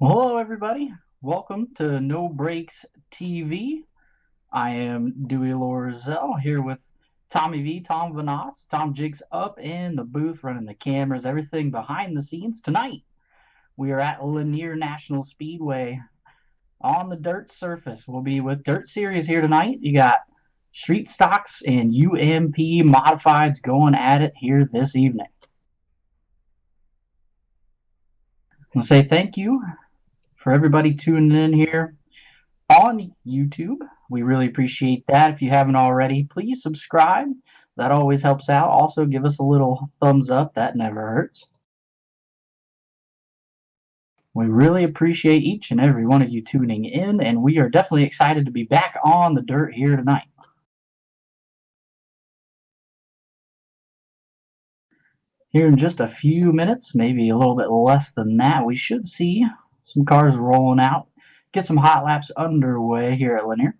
Well, hello, everybody. Welcome to No Breaks TV. I am Dewey Lorzell here with Tommy V, Tom Vanas, Tom Jigs up in the booth running the cameras, everything behind the scenes. Tonight, we are at Lanier National Speedway on the dirt surface. We'll be with Dirt Series here tonight. You got street stocks and UMP modifieds going at it here this evening. I'll say thank you for everybody tuning in here on YouTube. We really appreciate that. If you haven't already, please subscribe. That always helps out. Also, give us a little thumbs up. That never hurts. We really appreciate each and every one of you tuning in, and we are definitely excited to be back on the dirt here tonight. Here in just a few minutes, maybe a little bit less than that, we should see some cars rolling out, get some hot laps underway here at Lanier.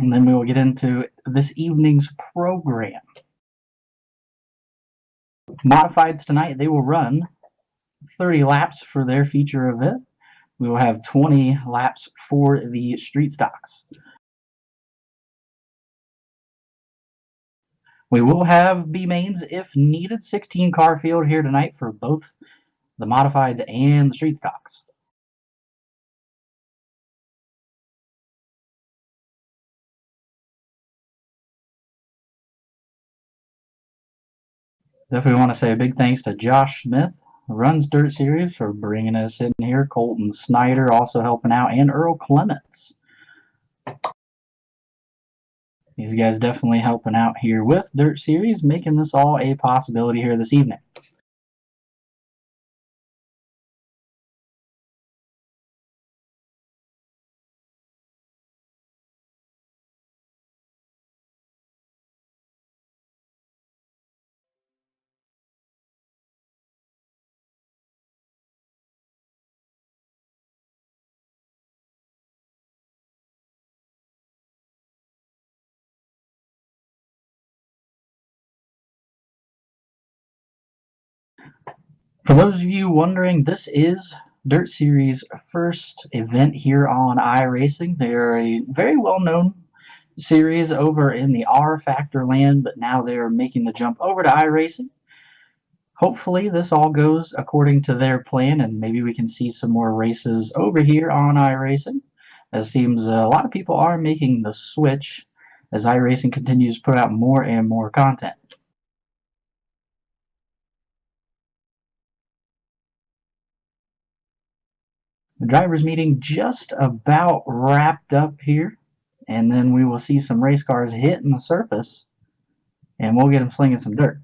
And then we will get into this evening's program. Modifieds tonight, they will run 30 laps for their feature event. We will have 20 laps for the street stocks. We will have B mains if needed. 16 car field here tonight for both the modifieds and the street stocks. Definitely want to say a big thanks to Josh Smith, who runs Dirt Series, for bringing us in here. Colton Snyder also helping out, and Earl Clements. These guys definitely helping out here with Dirt Series, making this all a possibility here this evening. For those of you wondering, this is Dirt Series' first event here on iRacing. They're a very well-known series over in the R Factor land, but now they're making the jump over to iRacing. Hopefully this all goes according to their plan, and maybe we can see some more races over here on iRacing. It seems a lot of people are making the switch as iRacing continues to put out more and more content. The drivers' meeting just about wrapped up here, and then we will see some race cars hitting the surface, and we'll get them slinging some dirt.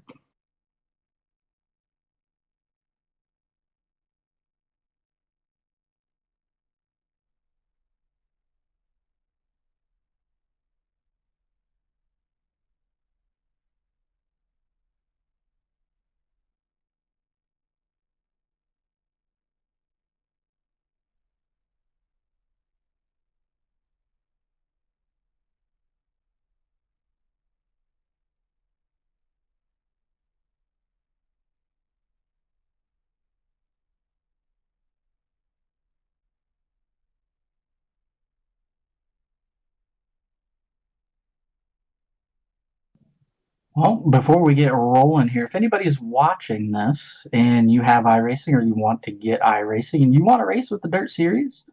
Well, before we get rolling here, if anybody's watching this and you have iRacing or you want to get iRacing and you want to race with the Dirt Series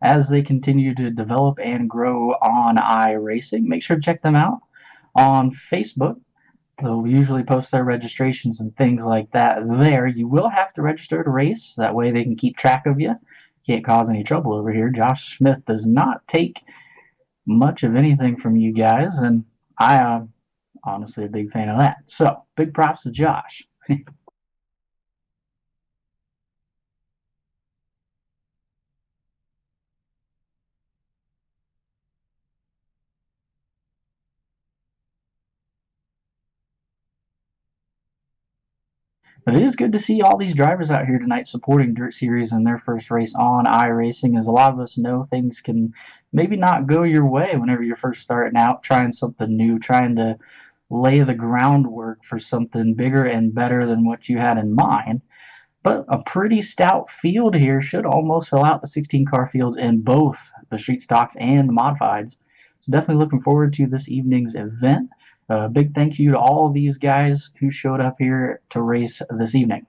as they continue to develop and grow on iRacing, make sure to check them out on Facebook. They'll usually post their registrations and things like that there. You will have to register to race. That way they can keep track of you. Can't cause any trouble over here. Josh Smith does not take much of anything from you guys, and I honestly a big fan of that. So big props to Josh. But it is good to see all these drivers out here tonight supporting Dirt Series in their first race on iRacing, as a lot of us know things can maybe not go your way whenever you're first starting out, trying something new, trying to lay the groundwork for something bigger and better than what you had in mind. But a pretty stout field here should almost fill out the 16 car fields in both the street stocks and the modifieds. So definitely looking forward to this evening's event. Big thank you to all of these guys who showed up here to race this evening.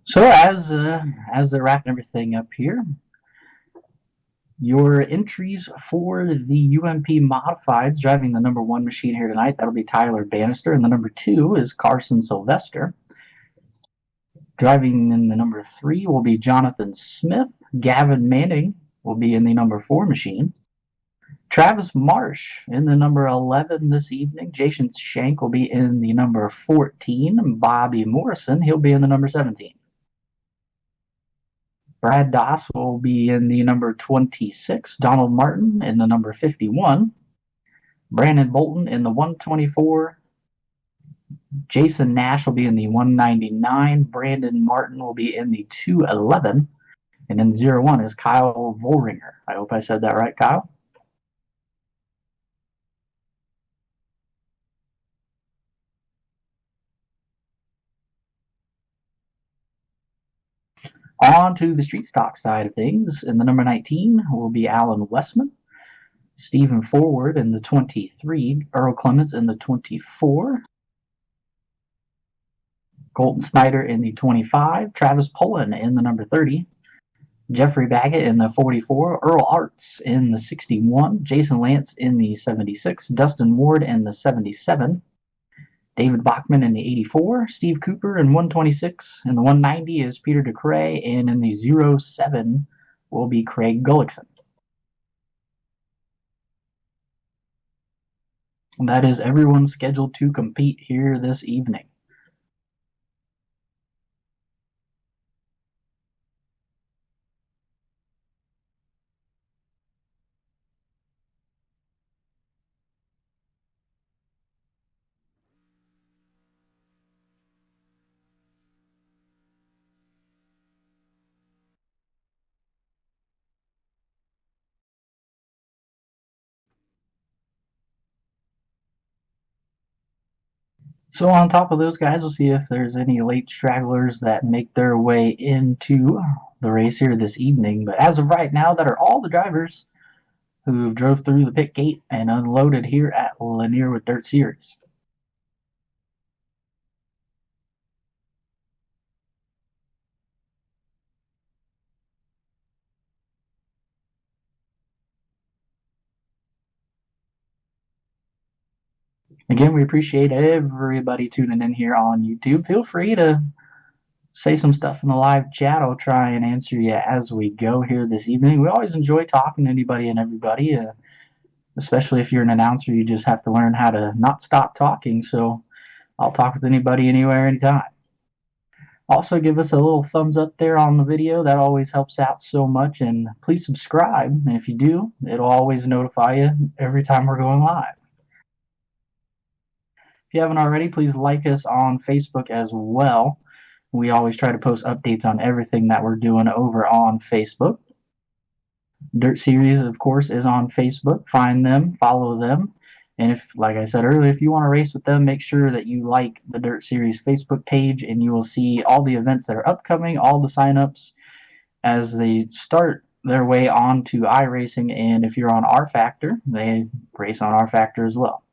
So as they're wrapping everything up here, your entries for the UMP modifieds driving the number one machine here tonight, that'll be Tyler Bannister, and the number two is Carson Sylvester. Driving in the number three will be Jonathan Smith. Gavin Manning will be in the number four machine. Travis Marsh in the number 11 this evening. Jason Shank will be in the number 14. Bobby Morrison, he'll be in the number 17. Brad Doss will be in the number 26. Donald Martin in the number 51. Brandon Bolton in the 124. Jason Nash will be in the 199. Brandon Martin will be in the 211. And then 01 is Kyle Volringer. I hope I said that right, Kyle. On to the street stock side of things. In the number 19 will be Alan Westman. Stephen Forward in the 23. Earl Clements in the 24. Colton Snyder in the 25. Travis Pullen in the number 30. Jeffrey Baggett in the 44. Earl Arts in the 61. Jason Lance in the 76. Dustin Ward in the 77. David Bachman in the 84, Steve Cooper in 126, and the 190 is Peter DeCray, and in the 07 will be Craig Gullickson. And that is everyone scheduled to compete here this evening. So on top of those guys, we'll see if there's any late stragglers that make their way into the race here this evening. But as of right now, that are all the drivers who drove through the pit gate and unloaded here at Lanier with Dirt Series. Again, we appreciate everybody tuning in here on YouTube. Feel free to say some stuff in the live chat. I'll try and answer you as we go here this evening. We always enjoy talking to anybody and everybody, especially if you're an announcer. You just have to learn how to not stop talking. So I'll talk with anybody, anywhere, anytime. Also, give us a little thumbs up there on the video. That always helps out so much. And please subscribe. And if you do, it'll always notify you every time we're going live. If you haven't already, please like us on Facebook as well. We always try to post updates on everything that we're doing over on Facebook. Dirt Series, of course, is on Facebook. Find them, follow them. And if, like I said earlier, if you want to race with them, make sure that you like the Dirt Series Facebook page, and you will see all the events that are upcoming, all the signups as they start their way on to iRacing. And if you're on R Factor, they race on R Factor as well.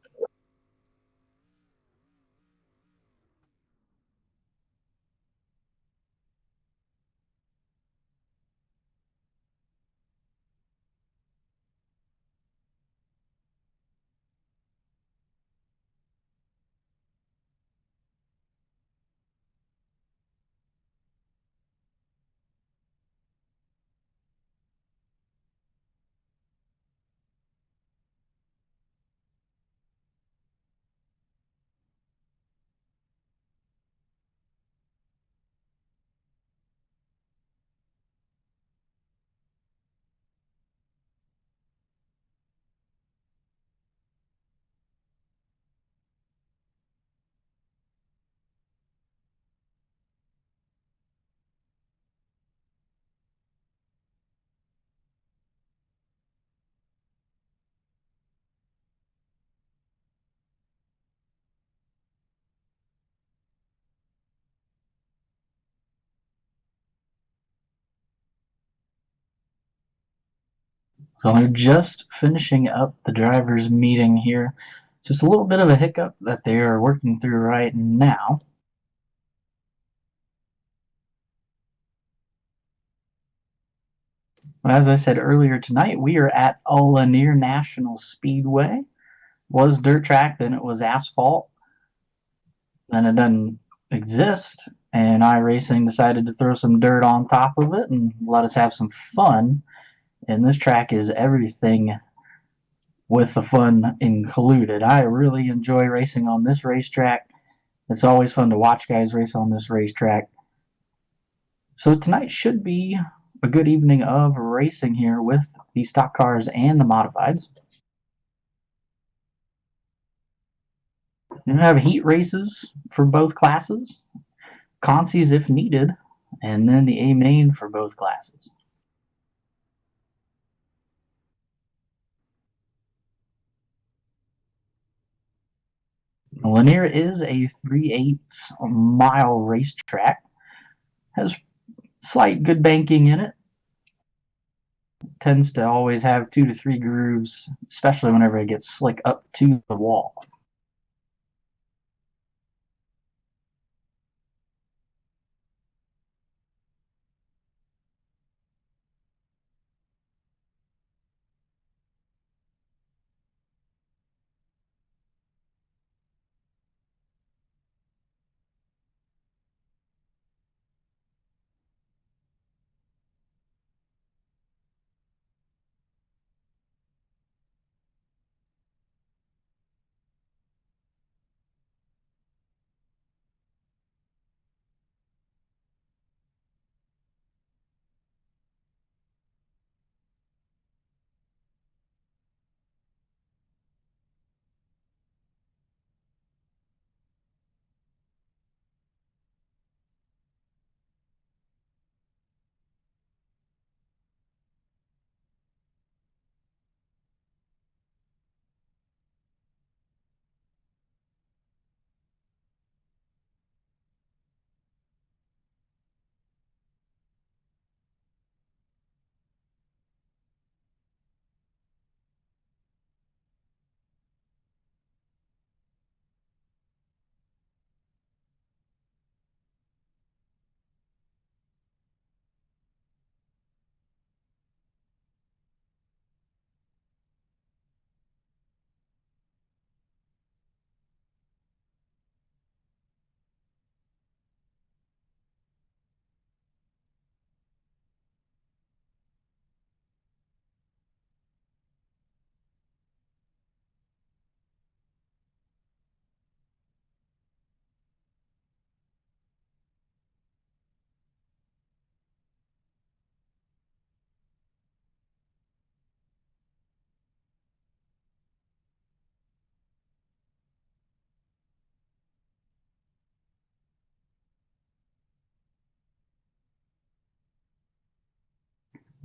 So they're just finishing up the drivers' meeting here. Just a little bit of a hiccup that they are working through right now. But as I said earlier tonight, we are at Lanier National Speedway. Was dirt track, then it was asphalt, then it doesn't exist. And iRacing decided to throw some dirt on top of it and let us have some fun. And this track is everything with the fun included. I really enjoy racing on this racetrack. It's always fun to watch guys race on this racetrack. So tonight should be a good evening of racing here with the stock cars and the modifieds. You have heat races for both classes, consies if needed, and then the A main for both classes. Lanier is a 3/8 mile racetrack, has slight good banking in it, tends to always have 2 to 3 grooves, especially whenever it gets slick up to the wall.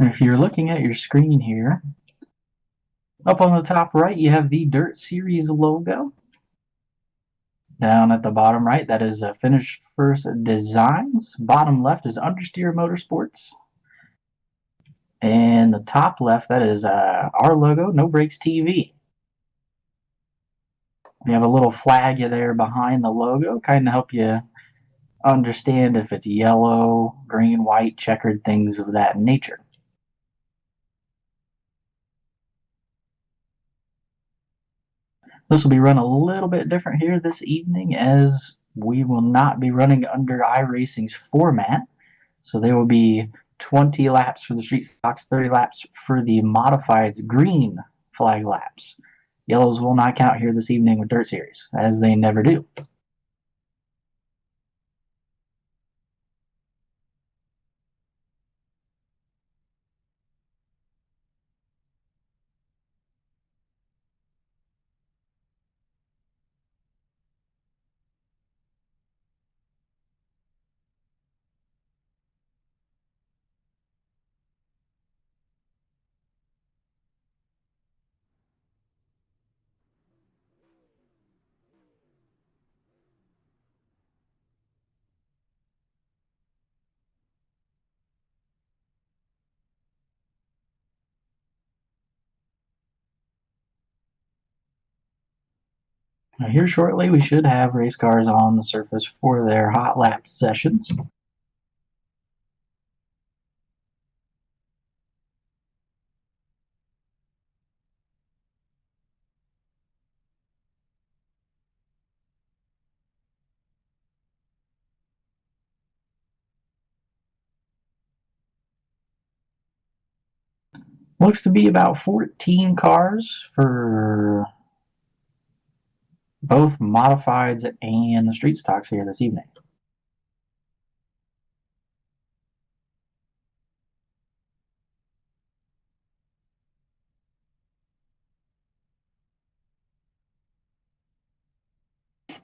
If you're looking at your screen here, up on the top right, you have the Dirt Series logo. Down at the bottom right, that is Finish First Designs. Bottom left is Understeer Motorsports. And the top left, that is our logo, No Brakes TV. We have a little flag there behind the logo, kind of help you understand if it's yellow, green, white, checkered, things of that nature. This will be run a little bit different here this evening as we will not be running under iRacing's format. So there will be 20 laps for the street stocks, 30 laps for the modifieds green flag laps. Yellows will not count here this evening with Dirt Series, as they never do. Now here shortly, we should have race cars on the surface for their hot lap sessions. Looks to be about 14 cars for both modifieds and the street stocks here this evening.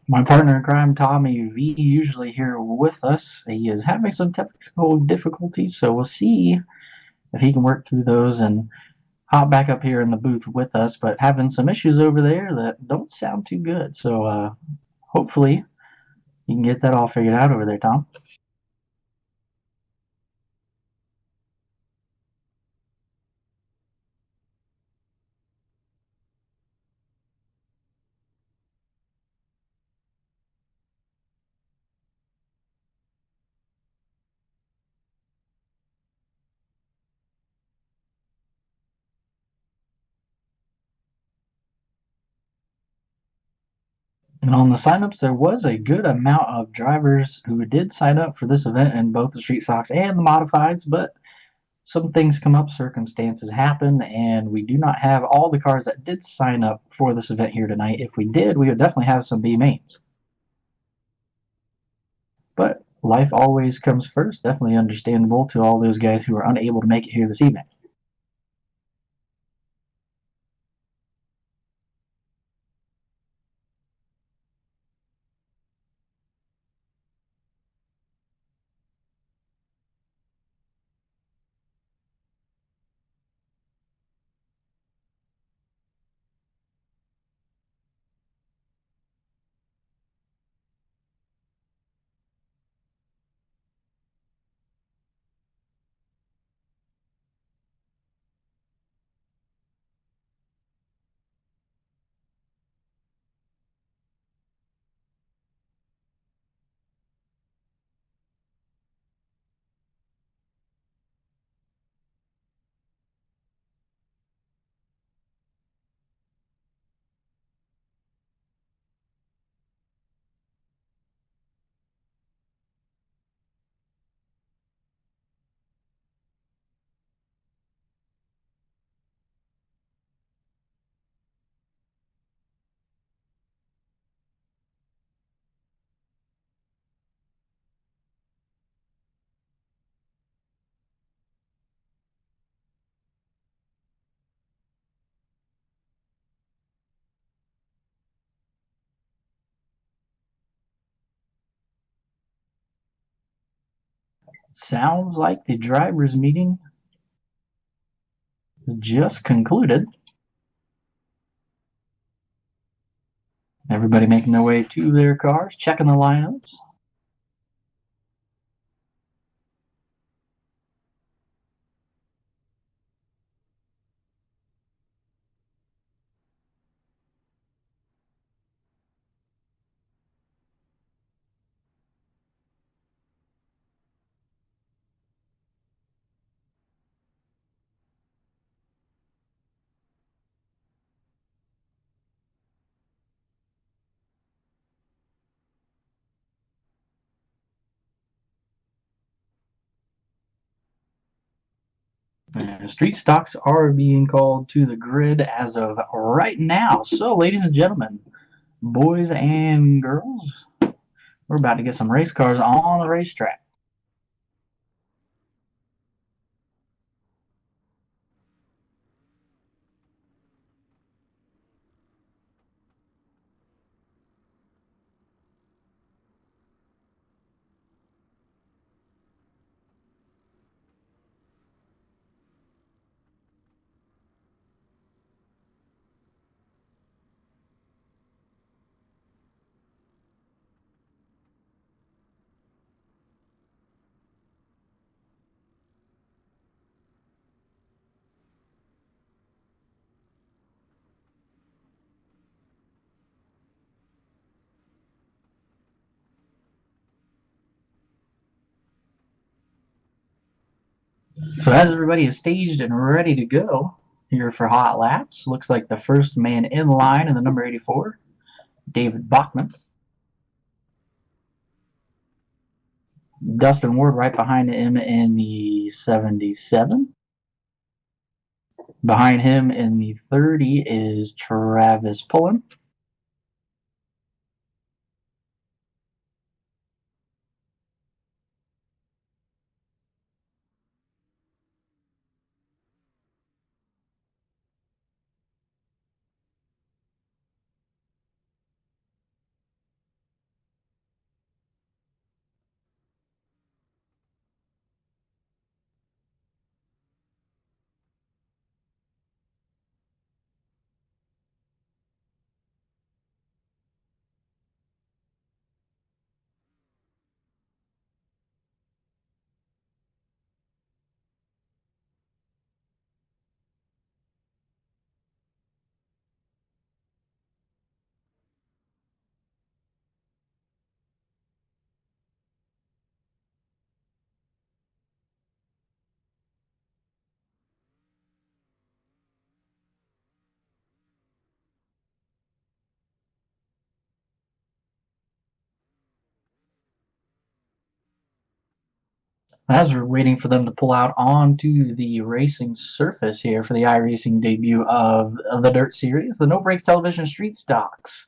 My partner in crime, Tommy V, usually here with us. He is having some technical difficulties, so we'll see if he can work through those and hop back up here in the booth with us. But having some issues over there that don't sound too good. So hopefully you can get that all figured out over there, Tom. And on the signups, there was a good amount of drivers who did sign up for this event in both the street stocks and the modifieds, but some things come up, circumstances happen, and we do not have all the cars that did sign up for this event here tonight. If we did, we would definitely have some B mains. But life always comes first. Definitely understandable to all those guys who are unable to make it here this evening. Sounds like the drivers' meeting just concluded. Everybody making their way to their cars, checking the lineups. Street stocks are being called to the grid as of right now. So, ladies and gentlemen, boys and girls, we're about to get some race cars on the racetrack. So as everybody is staged and ready to go here for hot laps, looks like the first man in line in the number 84, David Bachman. Dustin Ward right behind him in the 77. Behind him in the 30 is Travis Pullen. As we're waiting for them to pull out onto the racing surface here for the iRacing debut of the Dirt Series, the No Break Television Street Stocks.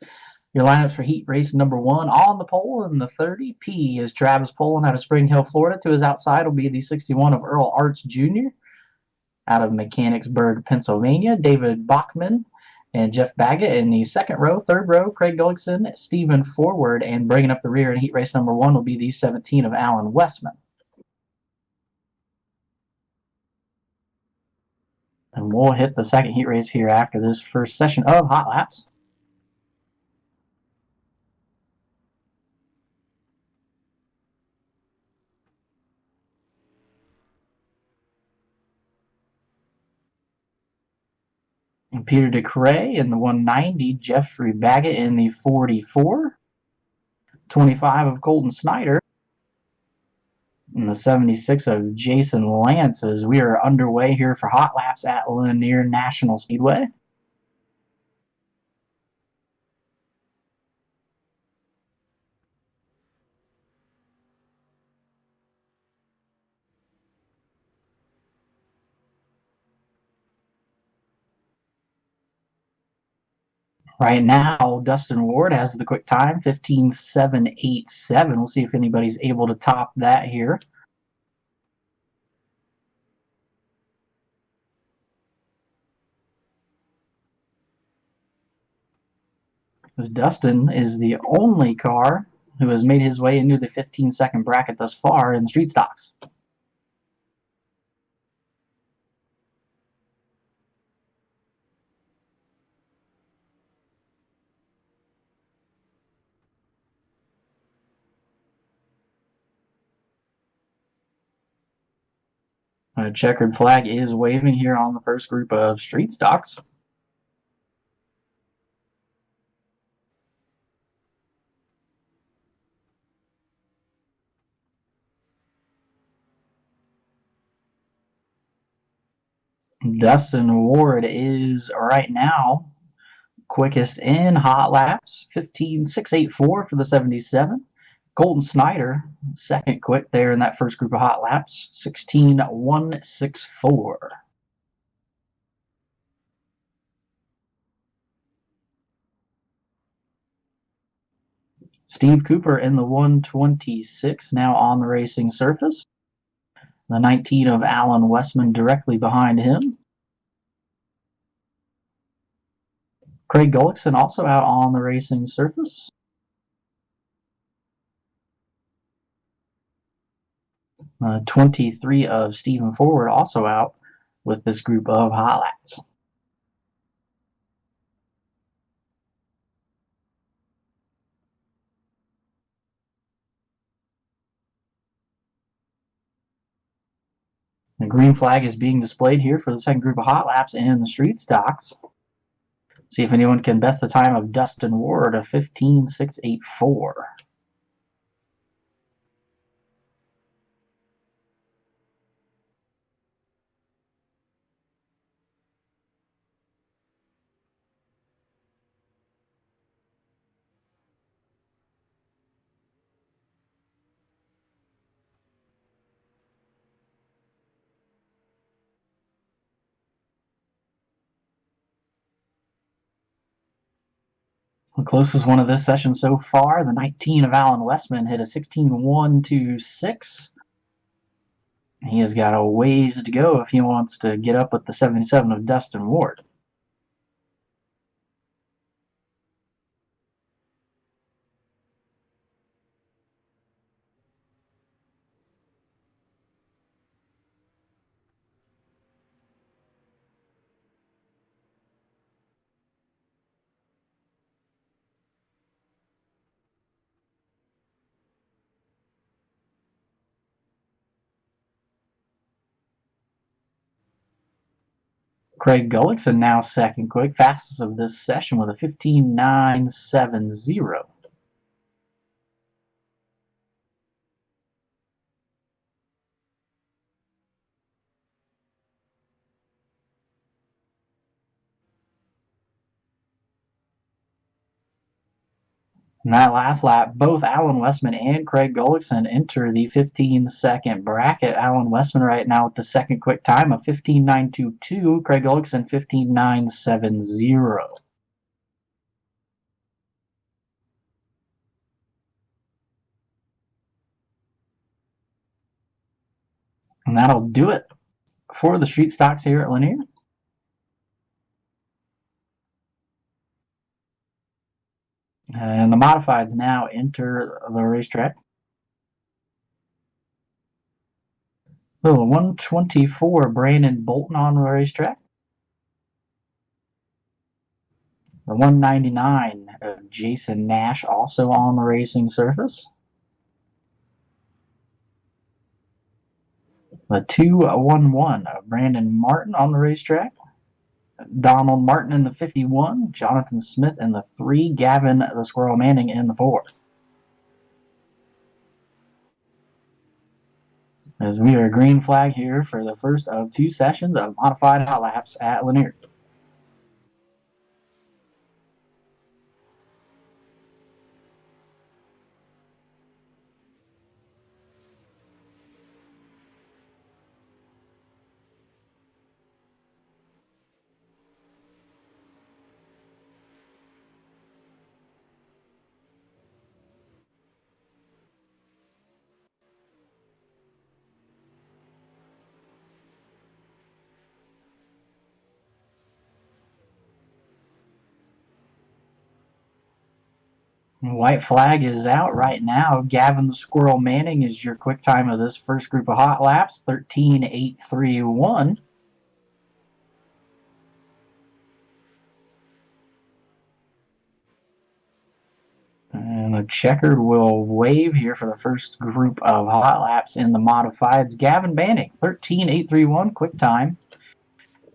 Your lineups for heat race number 1 on the pole in the 30P is Travis Pullen out of Spring Hill, Florida. To his outside will be the 61 of Earl Arts Jr. out of Mechanicsburg, Pennsylvania. David Bachman and Jeff Baggett in the second row. Third row, Craig Gullickson, Stephen Forward, and bringing up the rear in heat race number 1 will be the 17 of Alan Westman. And we'll hit the second heat race here after this first session of Hot Laps. And Peter DeCray in the 190, Jeffrey Baggett in the 44, 25 of Colton Snyder, and the 76 of Jason Lance as we are underway here for Hot Laps at Lanier National Speedway. Right now, Dustin Ward has the quick time, 15.787. We'll see if anybody's able to top that here. Because Dustin is the only car who has made his way into the 15-second bracket thus far in street stocks. A checkered flag is waving here on the first group of street stocks. Dustin Ward is right now quickest in hot laps, 15.684 for the 77. Colton Snyder, second quick there in that first group of hot laps, 16.164. Steve Cooper in the 126 now on the racing surface. The 19 of Alan Westman directly behind him. Craig Gullickson also out on the racing surface. 23 of Stephen Forward also out with this group of hot laps. The green flag is being displayed here for the second group of hot laps in the street stocks. See if anyone can best the time of Dustin Ward of 15.684. The closest one of this session so far, the 19 of Alan Westman hit a 16-1-2-6. He has got a ways to go if he wants to get up with the 77 of Dustin Ward. Craig Gullickson now second quick, fastest of this session with a 15.970. In that last lap, both Alan Westman and Craig Gullickson enter the 15-second bracket. Alan Westman right now with the second quick time of 15.922. Craig Gullickson 15.970. And that'll do it for the street stocks here at Lanier. And the modifieds now enter the racetrack. Little 124 Brandon Bolton on the racetrack. The 199 of Jason Nash also on the racing surface. The 211 of Brandon Martin on the racetrack. Donald Martin in the 51. Jonathan Smith in the 3. Gavin the Squirrel Manning in the 4. As we are green flag here for the first of two sessions of modified hot laps at Lanier. White flag is out right now. Gavin the Squirrel Manning is your quick time of this first group of hot laps, 13.831. And the checkered will wave here for the first group of hot laps in the modifieds. Gavin Banning, 13.831, quick time.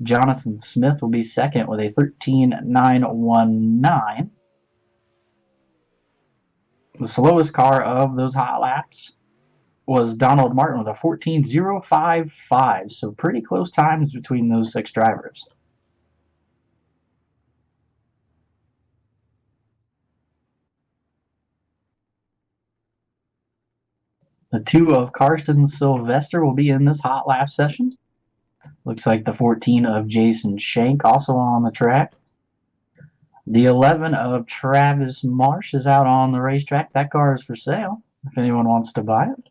Jonathan Smith will be second with a 13.919. The slowest car of those hot laps was Donald Martin with a 14.055. So pretty close times between those six drivers. The 2 of Karsten Sylvester will be in this hot lap session. Looks like the 14 of Jason Shank also on the track. The 11 of Travis Marsh is out on the racetrack. That car is for sale if anyone wants to buy it.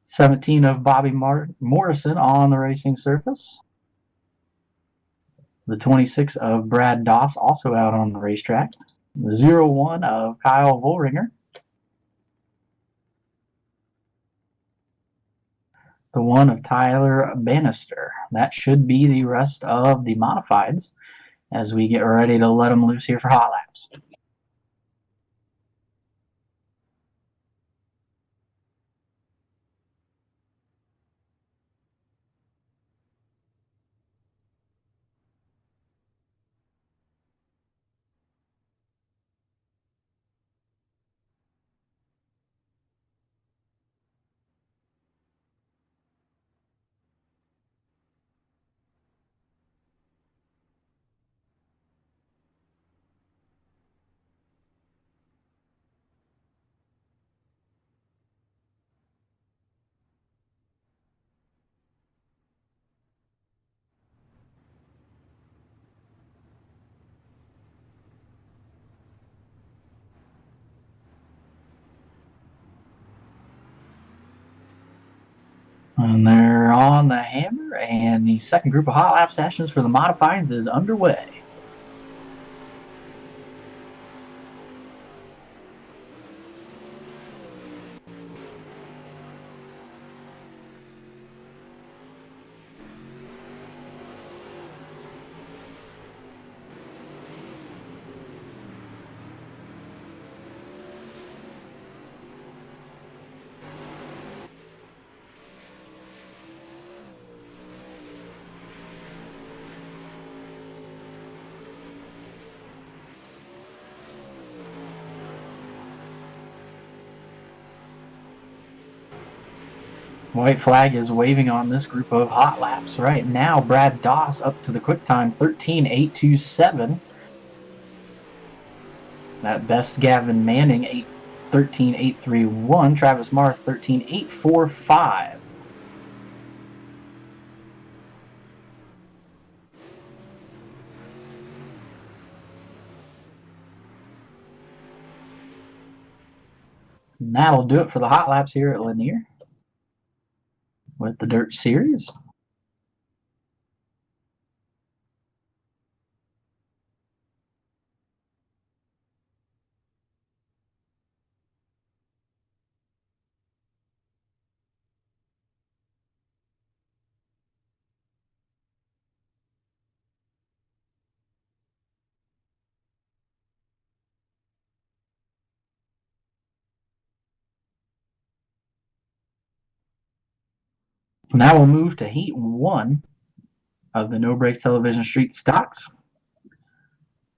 17 of Bobby Morrison on the racing surface. The 26 of Brad Doss also out on the racetrack. The 01 of Kyle Vollringer. The 1 of Tyler Bannister. That should be the rest of the modifieds as we get ready to let them loose here for hot laps. And they're on the hammer, and the second group of hot lap sessions for the modifieds is underway. White flag is waving on this group of hot laps right now. Brad Doss up to the quick time, 13.827. That best Gavin Manning, 13.831. Travis Marth, 13.845. And that'll do it for the hot laps here at Lanier with the Dirt Series. Now we'll move to Heat 1 of the No Brakes Television Street Stocks.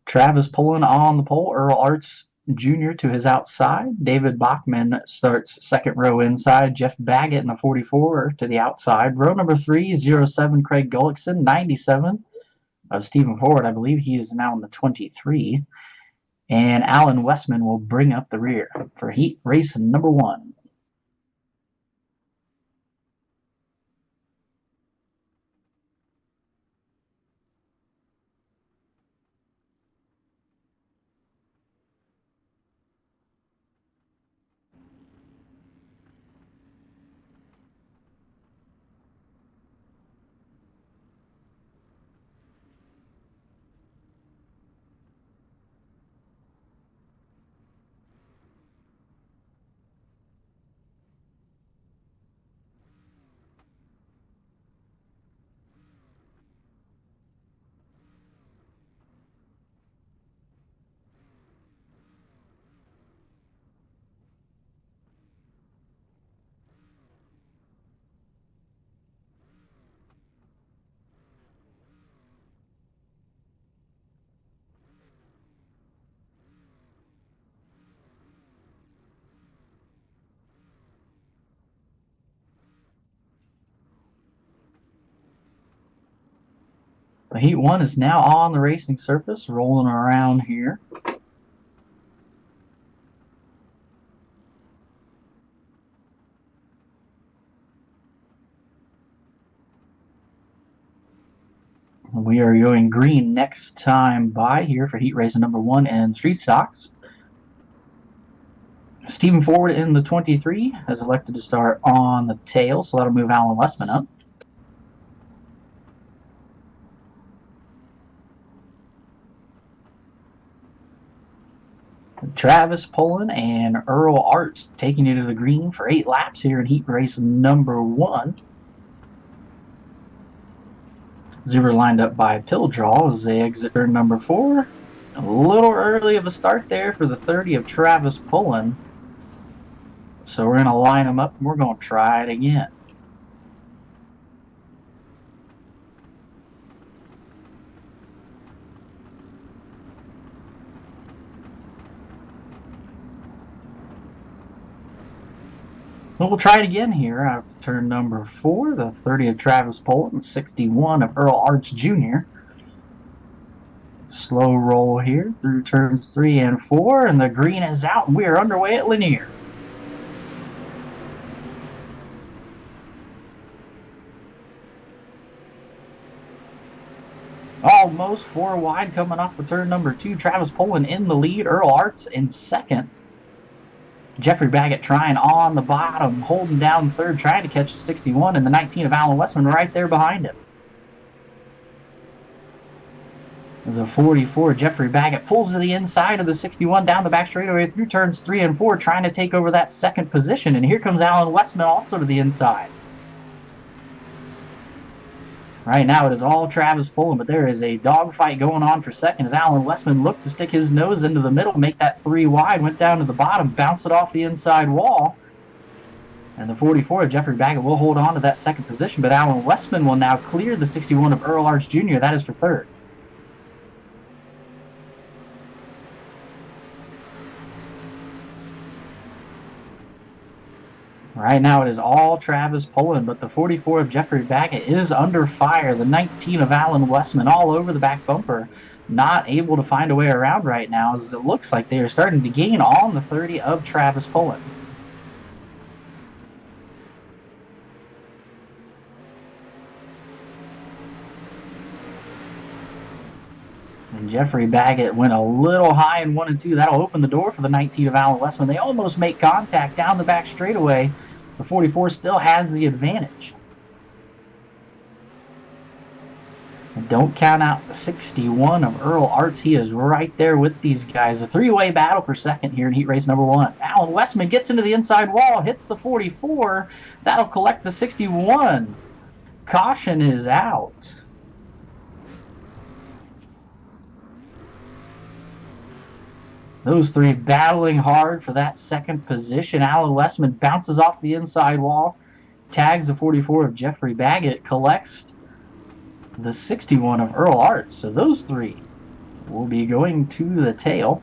Travis pulling on the pole. Earl Arts Jr. to his outside. David Bachman starts second row inside. Jeff Baggett in the 44 to the outside. Row number 3, 07 Craig Gullickson, 97 of Stephen Ford. I believe he is now in the 23. And Alan Westman will bring up the rear for heat race number 1. The Heat 1 is now on the racing surface, rolling around here. We are going green next time by here for heat race number 1 and street stocks. Stephen Ford in the 23 has elected to start on the tail, so that'll move Alan Westman up. Travis pulling and Earl Arts taking you to the green for 8 laps here in heat race number 1. Zuber lined up by Pildraw as they exit turn number 4. A little early of a start there for the 30 of Travis pulling. So we're going to line them up and we're going to try it again. We'll try it again here after turn number 4. The 30 of Travis Pullen, 61 of Earl Arts Jr. Slow roll here through turns 3 and 4, and the green is out, and we are underway at Lanier. Almost 4 wide coming off of turn number 2. Travis Pullen in the lead. Earl Arts in second. Jeffrey Baggett trying on the bottom, holding down third, trying to catch 61, and the 19 of Alan Westman right there behind him. There's a 44. Jeffrey Baggett pulls to the inside of the 61 down the back straightaway through turns 3 and 4, trying to take over that second position. And here comes Alan Westman also to the inside. Right now it is all Travis pulling, but there is a dogfight going on for second as Alan Westman looked to stick his nose into the middle, make that 3 wide, went down to the bottom, bounced it off the inside wall. And the 44 of Jeffrey Baggett will hold on to that second position, but Alan Westman will now clear the 61 of Earl Arts Jr. That is for third. Right now it is all Travis pulling, but the 44 of Jeffrey Baggett is under fire. The 19 of Alan Westman all over the back bumper, not able to find a way around right now, as it looks like they are starting to gain on the 30 of Travis pulling. And Jeffrey Baggett went a little high in 1 and 2. That'll open the door for the 19 of Alan Westman. They almost make contact down the back straightaway. The 44 still has the advantage. And don't count out the 61 of Earl Arts. He is right there with these guys. A three-way battle for second here in heat race number 1. Alan Westman gets into the inside wall, hits the 44. That'll collect the 61. Caution is out. Those three battling hard for that second position. Alan Westman bounces off the inside wall, tags the 44 of Jeffrey Baggett, collects the 61 of Earl Arts. So those three will be going to the tail.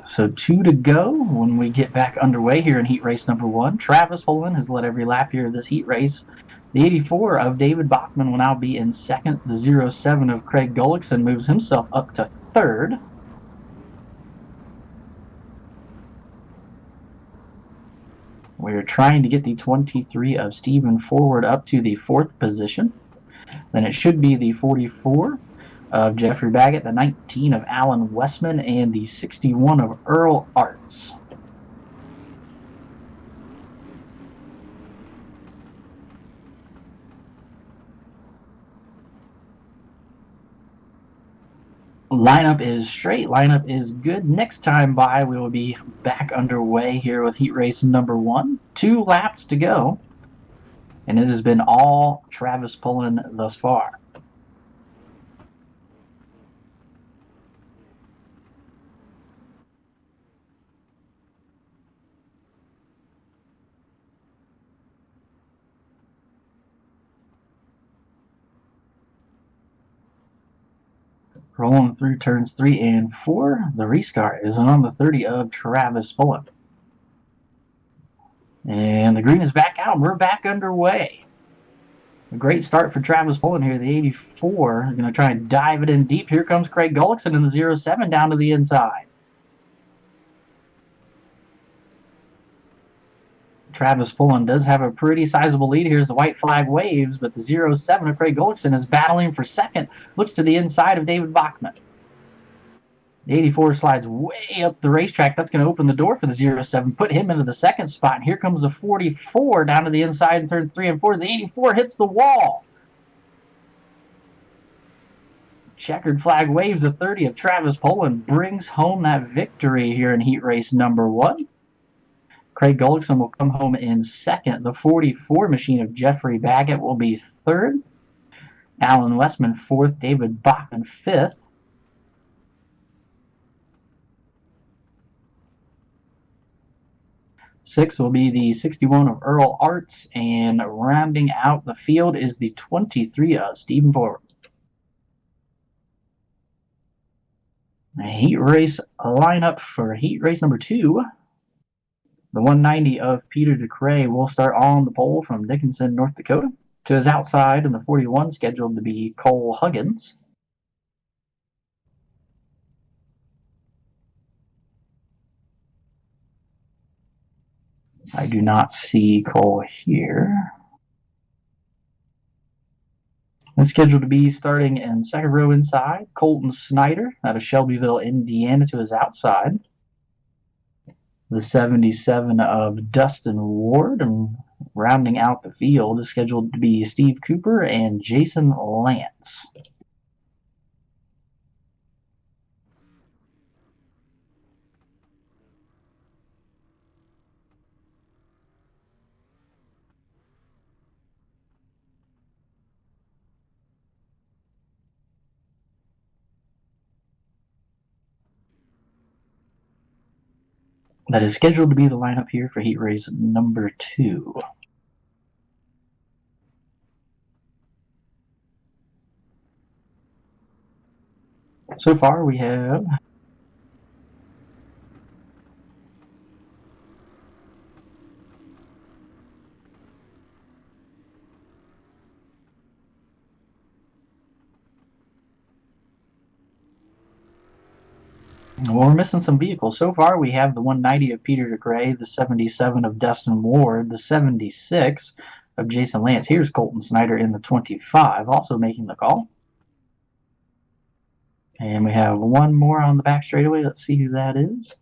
So 2 to go when we get back underway here in heat race number 1. Travis Pullen has led every lap here of this heat race. The 84 of David Bachman will now be in second. The 07 of Craig Gullickson moves himself up to third. We're trying to get the 23 of Stephen Forward up to the 4th position. Then it should be the 44 of Jeffrey Baggett, the 19 of Alan Westman, and the 61 of Earl Arts. Lineup is straight. Lineup is good. Next time by, we will be back underway here with heat race number 1. 2 laps to go. And it has been all Travis Pullen thus far. Rolling through turns 3 and 4. The restart is on the 30 of Travis Pullen. And the green is back out, and we're back underway. A great start for Travis Pullen here. The 84 is going to try and dive it in deep. Here comes Craig Gullickson in the 07 down to the inside. Travis Pullen does have a pretty sizable lead here as the white flag waves, but the 07 of Craig Gullickson is battling for second. Looks to the inside of David Bachman. The 84 slides way up the racetrack. That's going to open the door for the 07, put him into the second spot. And here comes the 44 down to the inside in turns 3 and 4. The 84 hits the wall. Checkered flag waves. The 30 of Travis Pullen brings home that victory here in heat race number 1. Craig Gullickson will come home in second. The 44 machine of Jeffrey Baggett will be third. Alan Westman fourth. David Bachman fifth. Sixth will be the 61 of Earl Arts, and rounding out the field is the 23 of Stephen Forward. A heat race lineup for heat race number 2. The 190 of Peter DeCray will start on the pole from Dickinson, North Dakota. To his outside in the 41 scheduled to be Cole Huggins. I do not see Cole here. It's scheduled to be starting in second row inside, Colton Snyder out of Shelbyville, Indiana, to his outside. The 77 of Dustin Ward, and rounding out the field is scheduled to be Steve Cooper and Jason Lance. That is scheduled to be the lineup here for heat race number 2. So far we have we're missing some vehicles. So far we have the 190 of Peter DeGray, the 77 of Dustin Ward, the 76 of Jason Lance. Here's Colton Snyder in the 25, also making the call. And we have one more on the back straightaway. Let's see who that is.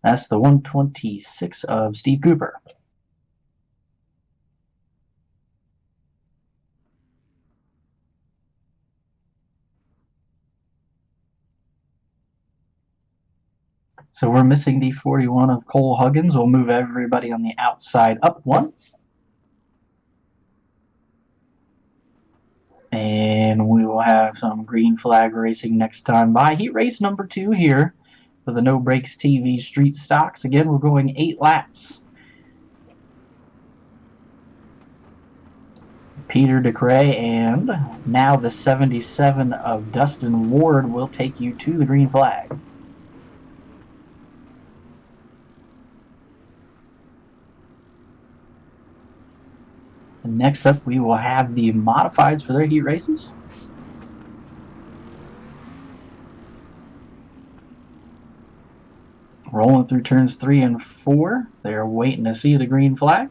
That's the 126 of Steve Cooper. So we're missing the 41 of Cole Huggins. We'll move everybody on the outside up one. And we will have some green flag racing next time by. Heat race number 2 here for the No Brakes TV Street Stocks. Again, we're going 8 laps. Peter DeCray and now the 77 of Dustin Ward will take you to the green flag. And next up, we will have the modifieds for their heat races. Rolling through turns 3 and 4. They're waiting to see the green flag.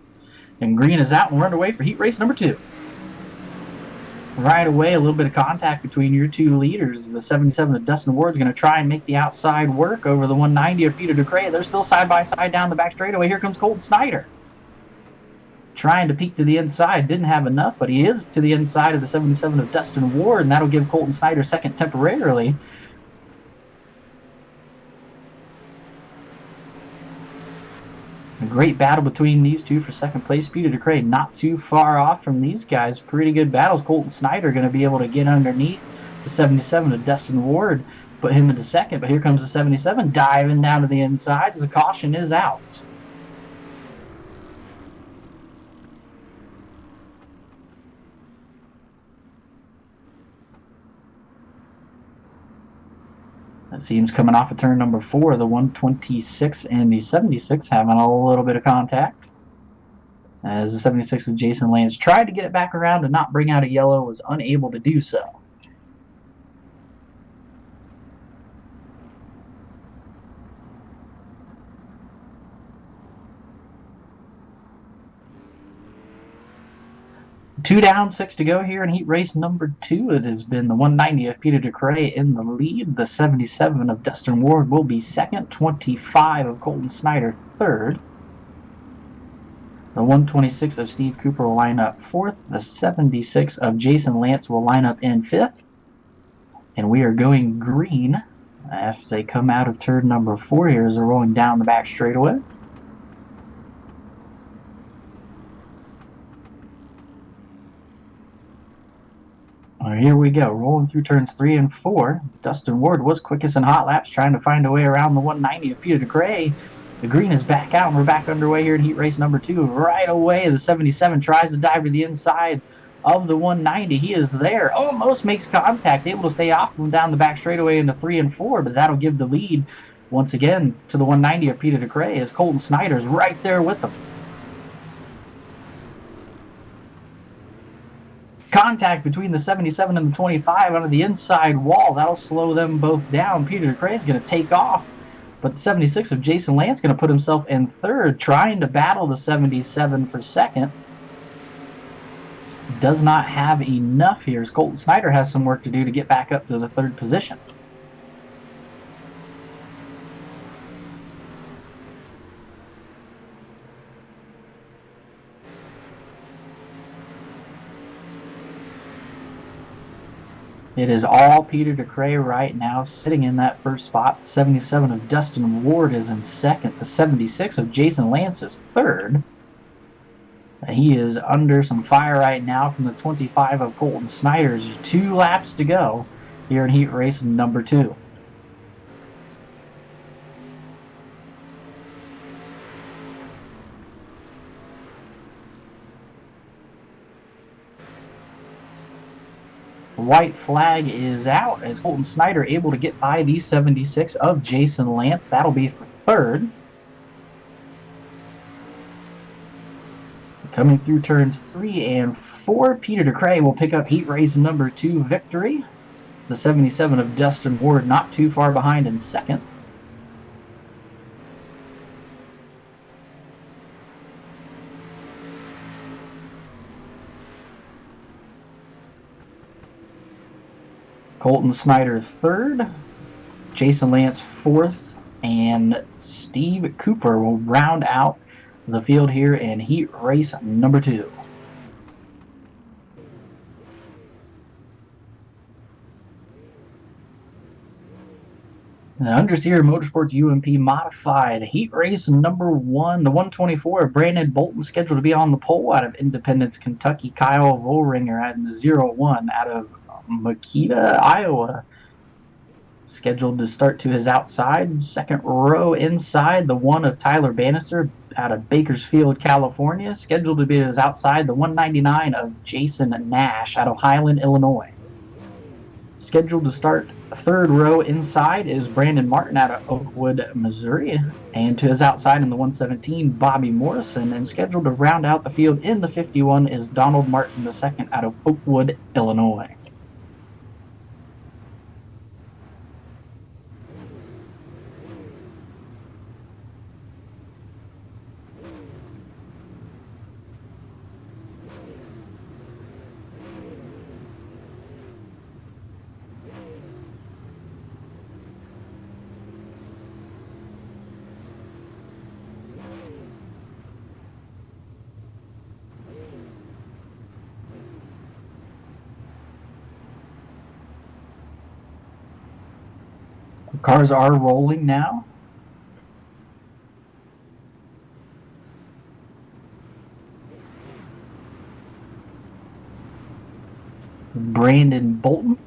And green is out, and we're underway for heat race number 2. Right away, a little bit of contact between your two leaders. The 77 of Dustin Ward is going to try and make the outside work over the 190 of Peter DeCray. They're still side by side down the back straightaway. Here comes Colton Snyder. Trying to peek to the inside. Didn't have enough, but he is to the inside of the 77 of Dustin Ward, and that'll give Colton Snyder second temporarily. A great battle between these two for second place. Peter DeCray not too far off from these guys. Pretty good battles. Colton Snyder going to be able to get underneath the 77 of Dustin Ward, put him into second. But here comes the 77 diving down to the inside as the caution is out. That seems coming off of turn number 4. The 126 and the 76 having a little bit of contact. As the 76 of Jason Lance tried to get it back around and not bring out a yellow, was unable to do so. Two down, 6 to go here in heat race number 2. It has been the 190 of Peter DeCray in the lead. The 77 of Dustin Ward will be second. 25 of Colton Snyder third. The 126 of Steve Cooper will line up 4th. The 76 of Jason Lance will line up in 5th. And we are going green as they come out of turn number 4 here as they're rolling down the back straightaway. Here we go, rolling through turns 3 and 4. Dustin Ward was quickest in hot laps, trying to find a way around the 190 of Peter DeCray. The green is back out, and we're back underway here in heat race number 2. Right away, the 77 tries to dive to the inside of the 190. He is there, almost makes contact, able to stay off from down the back straightaway into 3 and 4, but that'll give the lead once again to the 190 of Peter DeCray as Colton Snyder's right there with them. Contact between the 77 and the 25 under the inside wall. That'll slow them both down. Peter DeCray is going to take off, but the 76 of Jason Lance going to put himself in third, trying to battle the 77 for second. does not have enough here, as Colton Snyder has some work to do to get back up to the third position. It is all Peter DeCray right now, sitting in that first spot. The 77 of Dustin Ward is in second. The 76 of Jason Lance is third. He is under some fire right now from the 25 of Colton Snyder. There's 2 laps to go here in heat race number 2. White flag is out as Colton Snyder able to get by the 76 of Jason Lance. That'll be for third. Coming through turns 3 and 4, Peter DeCray will pick up heat race number 2 victory. The 77 of Dustin Ward not too far behind in second. Colton Snyder third, Jason Lance fourth, and Steve Cooper will round out the field here in heat race number 2. The Understeer Motorsports UMP Modified Heat Race number 1. The 124 of Brandon Bolton scheduled to be on the pole out of Independence, Kentucky. Kyle Vollringer at the 01 out of Makita, Iowa, scheduled to start to his outside. Second row inside, the 1 of Tyler Bannister out of Bakersfield, California, scheduled to be his outside. The 199 of Jason Nash out of Highland, Illinois. Scheduled to start third row inside is Brandon Martin out of Oakwood, Missouri. And to his outside in the 117, Bobby Morrison. And scheduled to round out the field in the 51 is Donald Martin II out of Oakwood, Illinois. Cars are rolling now. Brandon Bolton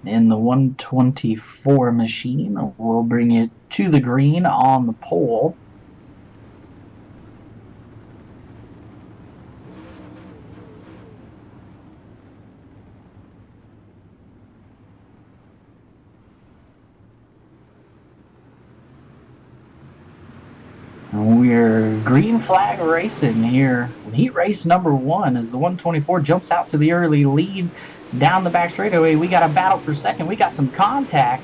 in the 124 machine will bring it to the green on the pole. We're green flag racing here. Heat race number 1 as the 124 jumps out to the early lead down the back straightaway. We got a battle for second. We got some contact.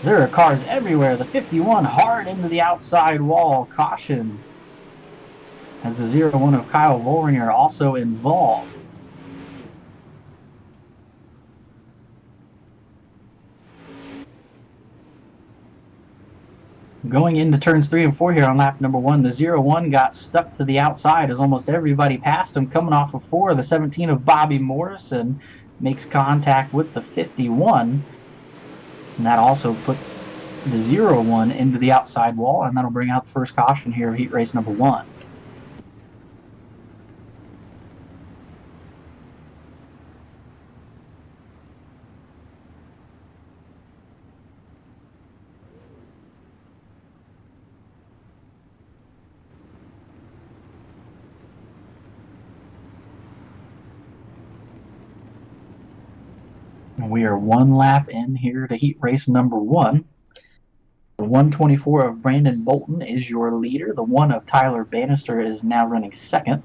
There are cars everywhere. The 51 hard into the outside wall. Caution as the 01 of Kyle Vollringer also involved. Going into turns 3 and 4 here on lap number 1, the 01 got stuck to the outside as almost everybody passed him. Coming off of 4, the 17 of Bobby Morrison makes contact with the 51. And that also put the 01 into the outside wall, and that'll bring out the first caution here of heat race number 1. We are 1 lap in here to heat race number 1. The 124 of Brandon Bolton is your leader. The 1 of Tyler Bannister is now running second.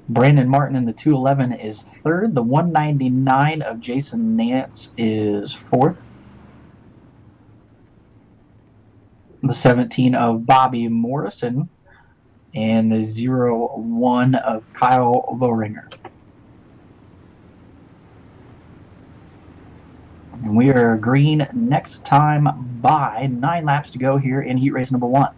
Brandon Martin in the 211 is third. The 199 of Jason Nance is fourth. the 17 of Bobby Morrison, and the 0-1 of Kyle Loringer. And we are green next time by 9 laps to go here in heat race number 1.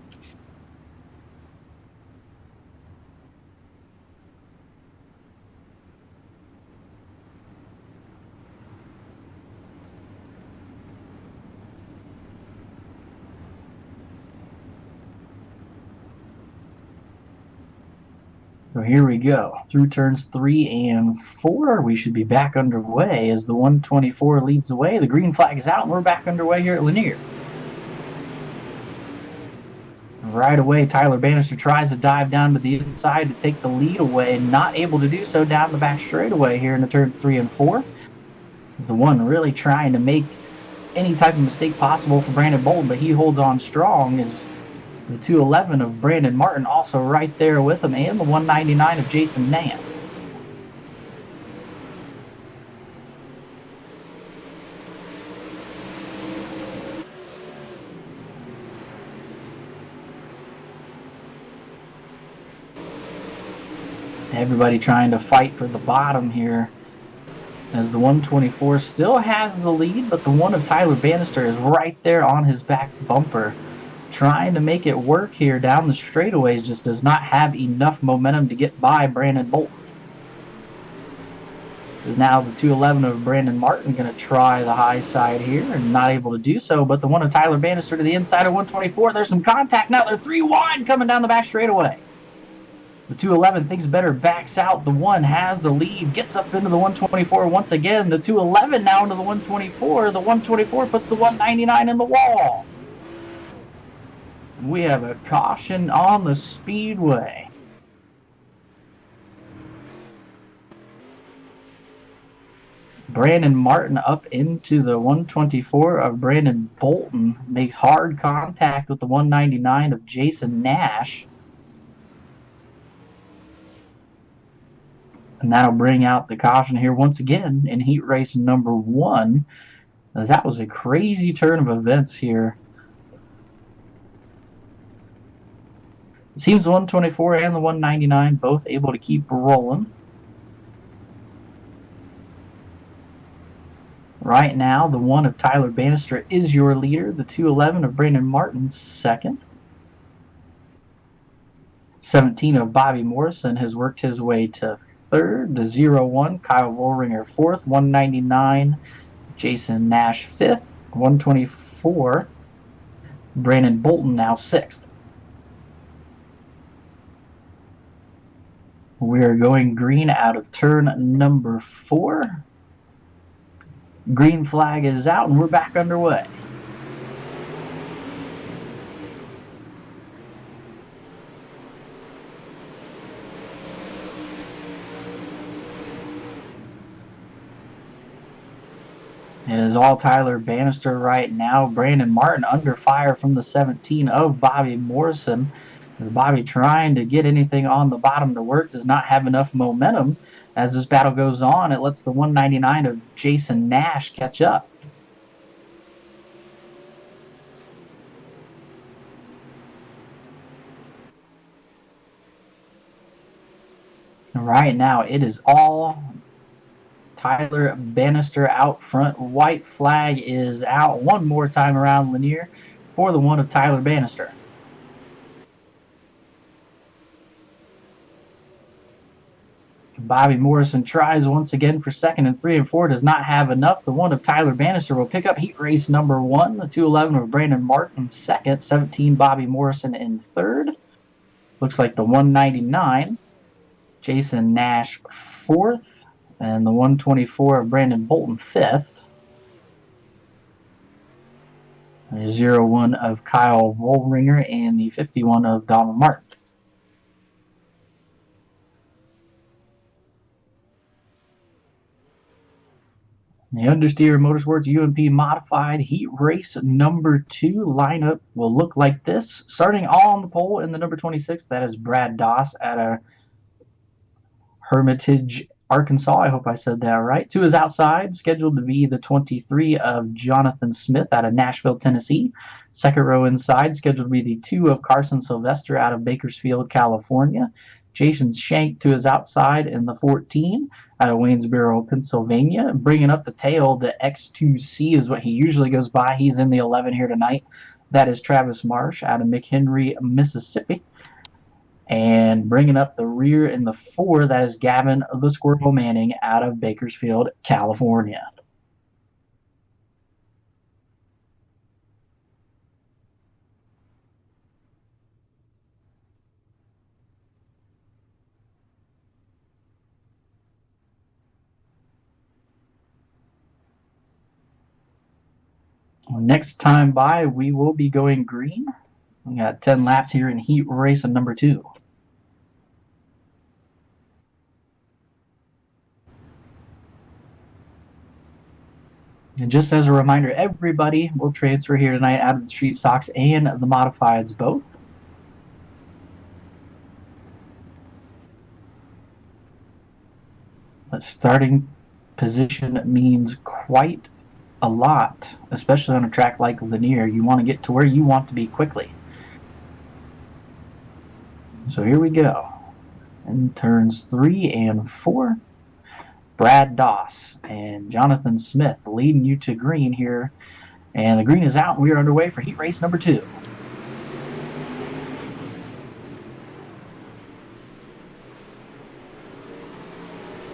So here we go. Through turns 3 and 4, we should be back underway as the 124 leads the way. The green flag is out, and we're back underway here at Lanier. Right away, Tyler Bannister tries to dive down to the inside to take the lead away, not able to do so down the back straightaway here in the turns 3 and 4. Is the one really trying to make any type of mistake possible for Brandon Bolton, but he holds on strong as the 211 of Brandon Martin also right there with him, and the 199 of Jason Nash. Everybody trying to fight for the bottom here as the 124 still has the lead, but the one of Tyler Bannister is right there on his back bumper. Trying to make it work here down the straightaways, just does not have enough momentum to get by Brandon Bolton. Is now the 211 of Brandon Martin going to try the high side here and not able to do so, but the one of Tyler Bannister to the inside of 124. There's some contact now. They're 3 wide coming down the back straightaway. The 211 thinks better, backs out. The 1 has the lead, gets up into the 124 once again. The 211 now into the 124. The 124 puts the 199 in the wall. We have a caution on the speedway. Brandon Martin up into the 124 of Brandon Bolton. Makes hard contact with the 199 of Jason Nash. And that'll bring out the caution here once again in heat race number 1. As that was a crazy turn of events here. It seems the 124 and the 199 both able to keep rolling. Right now, the 1 of Tyler Bannister is your leader. The 211 of Brandon Martin second. 17 of Bobby Morrison has worked his way to third. The 0-1, Kyle Vollringer fourth. 199, Jason Nash fifth. 124, Brandon Bolton now sixth. We're going green out of turn number 4. Green flag is out, and we're back underway. It is all Tyler Bannister right now. Brandon Martin under fire from the 17 of Bobby Morrison. Bobby trying to get anything on the bottom to work, does not have enough momentum. As this battle goes on, it lets the 199 of Jason Nash catch up. Right now, it is all Tyler Bannister out front. White flag is out one more time around Lanier for the 1 of Tyler Bannister. Bobby Morrison tries once again for second and 3 and 4. Does not have enough. The 1 of Tyler Bannister will pick up heat race number 1. The 211 of Brandon Martin second. 17 Bobby Morrison in third. Looks like the 199 Jason Nash fourth. And the 124 of Brandon Bolton fifth. The 0-1 of Kyle Vollringer and the 51 of Donald Martin. The Understeer Motorsports UMP Modified Heat Race number 2 lineup will look like this. Starting on the pole in the number 26, that is Brad Doss at a Hermitage Arkansas. I hope I said that right. 2 is outside, scheduled to be the 23 of Jonathan Smith out of Nashville, Tennessee. Second row inside, scheduled to be the 2 of Carson Sylvester out of Bakersfield, California. Jason Shank to his outside in the 14 out of Waynesboro, Pennsylvania. Bringing up the tail, the X2C is what he usually goes by. He's in the 11 here tonight. That is Travis Marsh out of McHenry, Mississippi. And bringing up the rear in the 4, that is Gavin the Squirrel Manning out of Bakersfield, California. Next time by, we will be going green. We got 10 laps here in heat race number 2. And just as a reminder, everybody will transfer here tonight out of the street stocks and the modifieds both. But starting position means quite a lot, especially on a track like Lanier. You want to get to where you want to be quickly. So here we go. In turns 3 and 4, Brad Doss and Jonathan Smith leading you to green here. And the green is out, and we are underway for heat race number 2.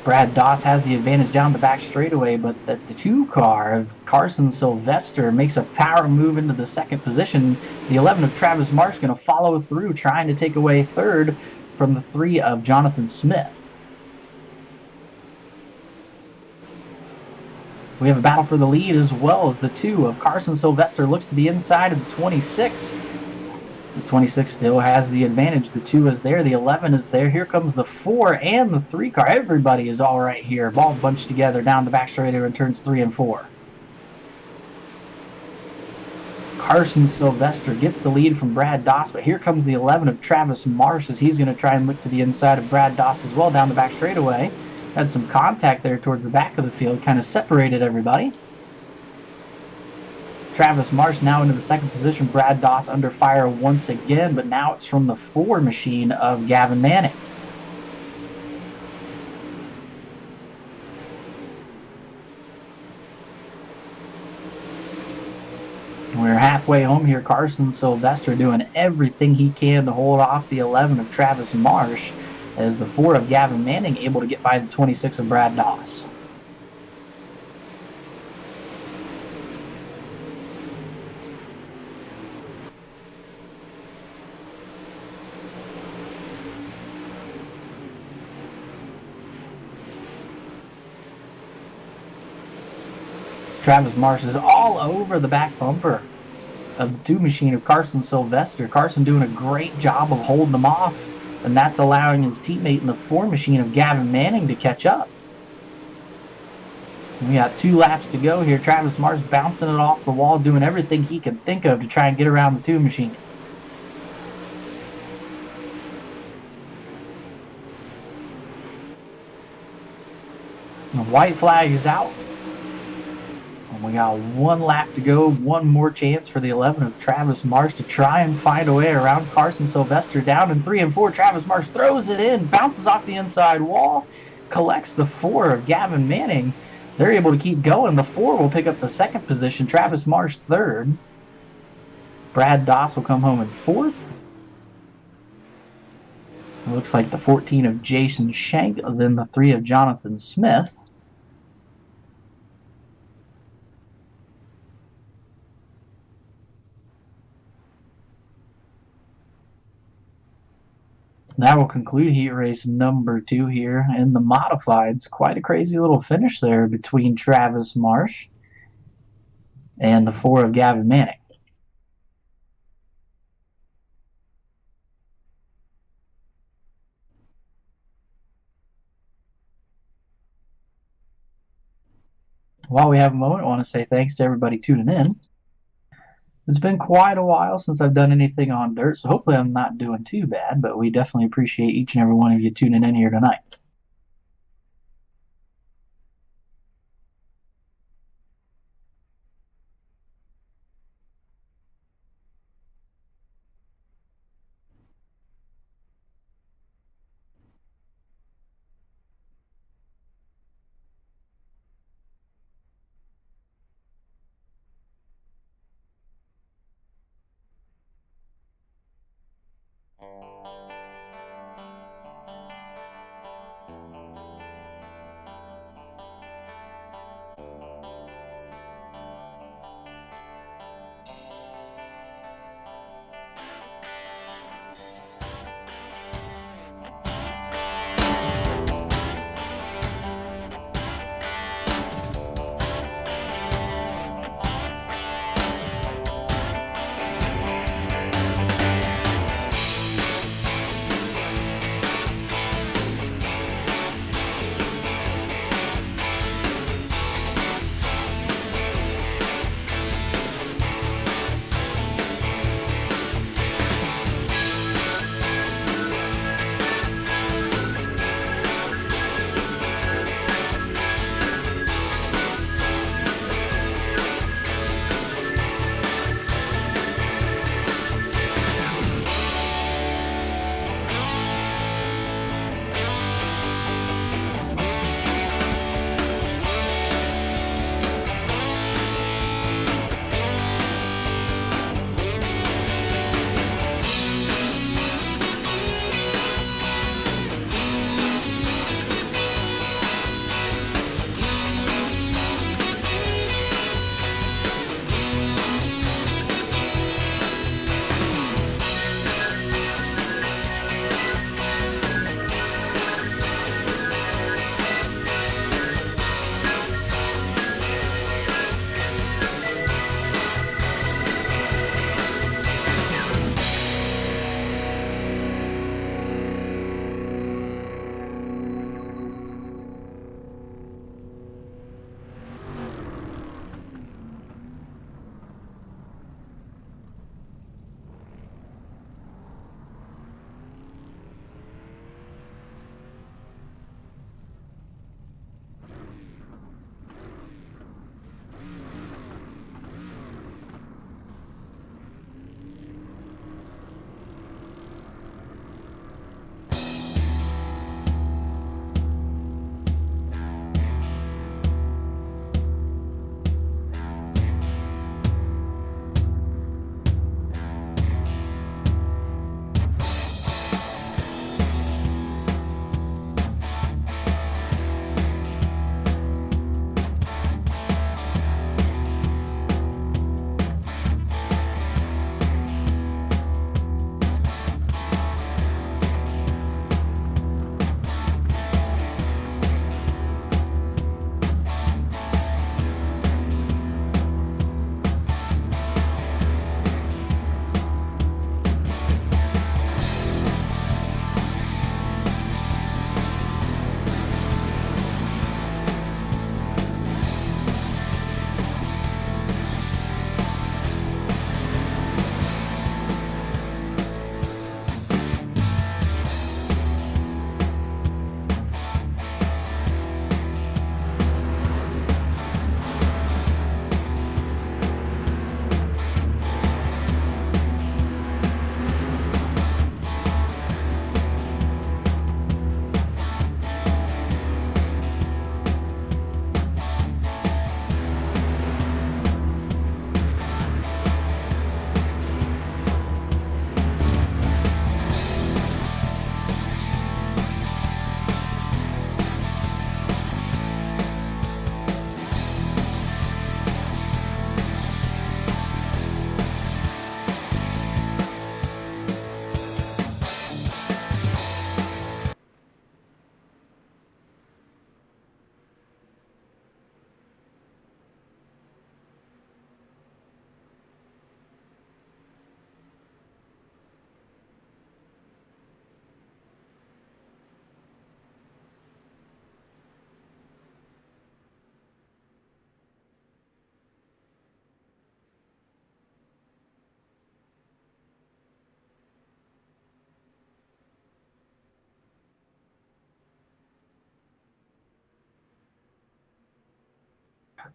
Brad Doss has the advantage down the back straightaway, but the 2 car of Carson Sylvester makes a power move into the second position. The 11 of Travis Marsh going to follow through, trying to take away third from the 3 of Jonathan Smith. We have a battle for the lead, as well as the 2 of Carson Sylvester looks to the inside of the 26. The 26 still has the advantage. The 2 is there. The 11 is there. Here comes the 4 and the 3 car. Everybody is all right here. Ball bunched together down the back straightaway in turns 3 and 4. Carson Sylvester gets the lead from Brad Doss, but here comes the 11 of Travis Marsh as he's going to try and look to the inside of Brad Doss as well down the back straightaway. Had some contact there towards the back of the field, kind of separated everybody. Travis Marsh now into the second position. Brad Doss under fire once again, but now it's from the 4 machine of Gavin Manning. We're halfway home here. Carson Sylvester doing everything he can to hold off the 11 of Travis Marsh, as the 4 of Gavin Manning able to get by the 26 of Brad Doss. Travis Marsh is all over the back bumper of the 2 machine of Carson Sylvester. Carson doing a great job of holding him off, and that's allowing his teammate in the 4 machine of Gavin Manning to catch up. We got 2 laps to go here. Travis Marsh bouncing it off the wall, doing everything he can think of to try and get around the 2 machine. The white flag is out. And we got 1 lap to go. One more chance for the 11 of Travis Marsh to try and find a way around Carson Sylvester. Down in 3 and 4, Travis Marsh throws it in, bounces off the inside wall, collects the 4 of Gavin Manning. They're able to keep going. The 4 will pick up the second position. Travis Marsh third. Brad Doss will come home in 4th. It looks like the 14 of Jason Shank, then the 3 of Jonathan Smith. That will conclude heat race number 2 here in the modifieds. Quite a crazy little finish there between Travis Marsh and the 4 of Gavin Manning. While we have a moment, I want to say thanks to everybody tuning in. It's been quite a while since I've done anything on dirt, so hopefully I'm not doing too bad, but we definitely appreciate each and every one of you tuning in here tonight.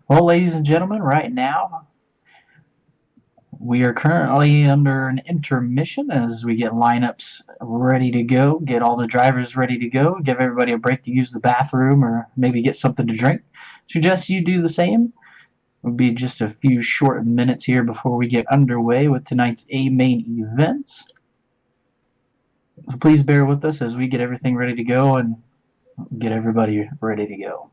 Well, ladies and gentlemen, right now we are currently under an intermission as we get lineups ready to go, get all the drivers ready to go, give everybody a break to use the bathroom or maybe get something to drink. Suggest you do the same. It'll be just a few short minutes here before we get underway with tonight's A main events. So please bear with us as we get everything ready to go and get everybody ready to go.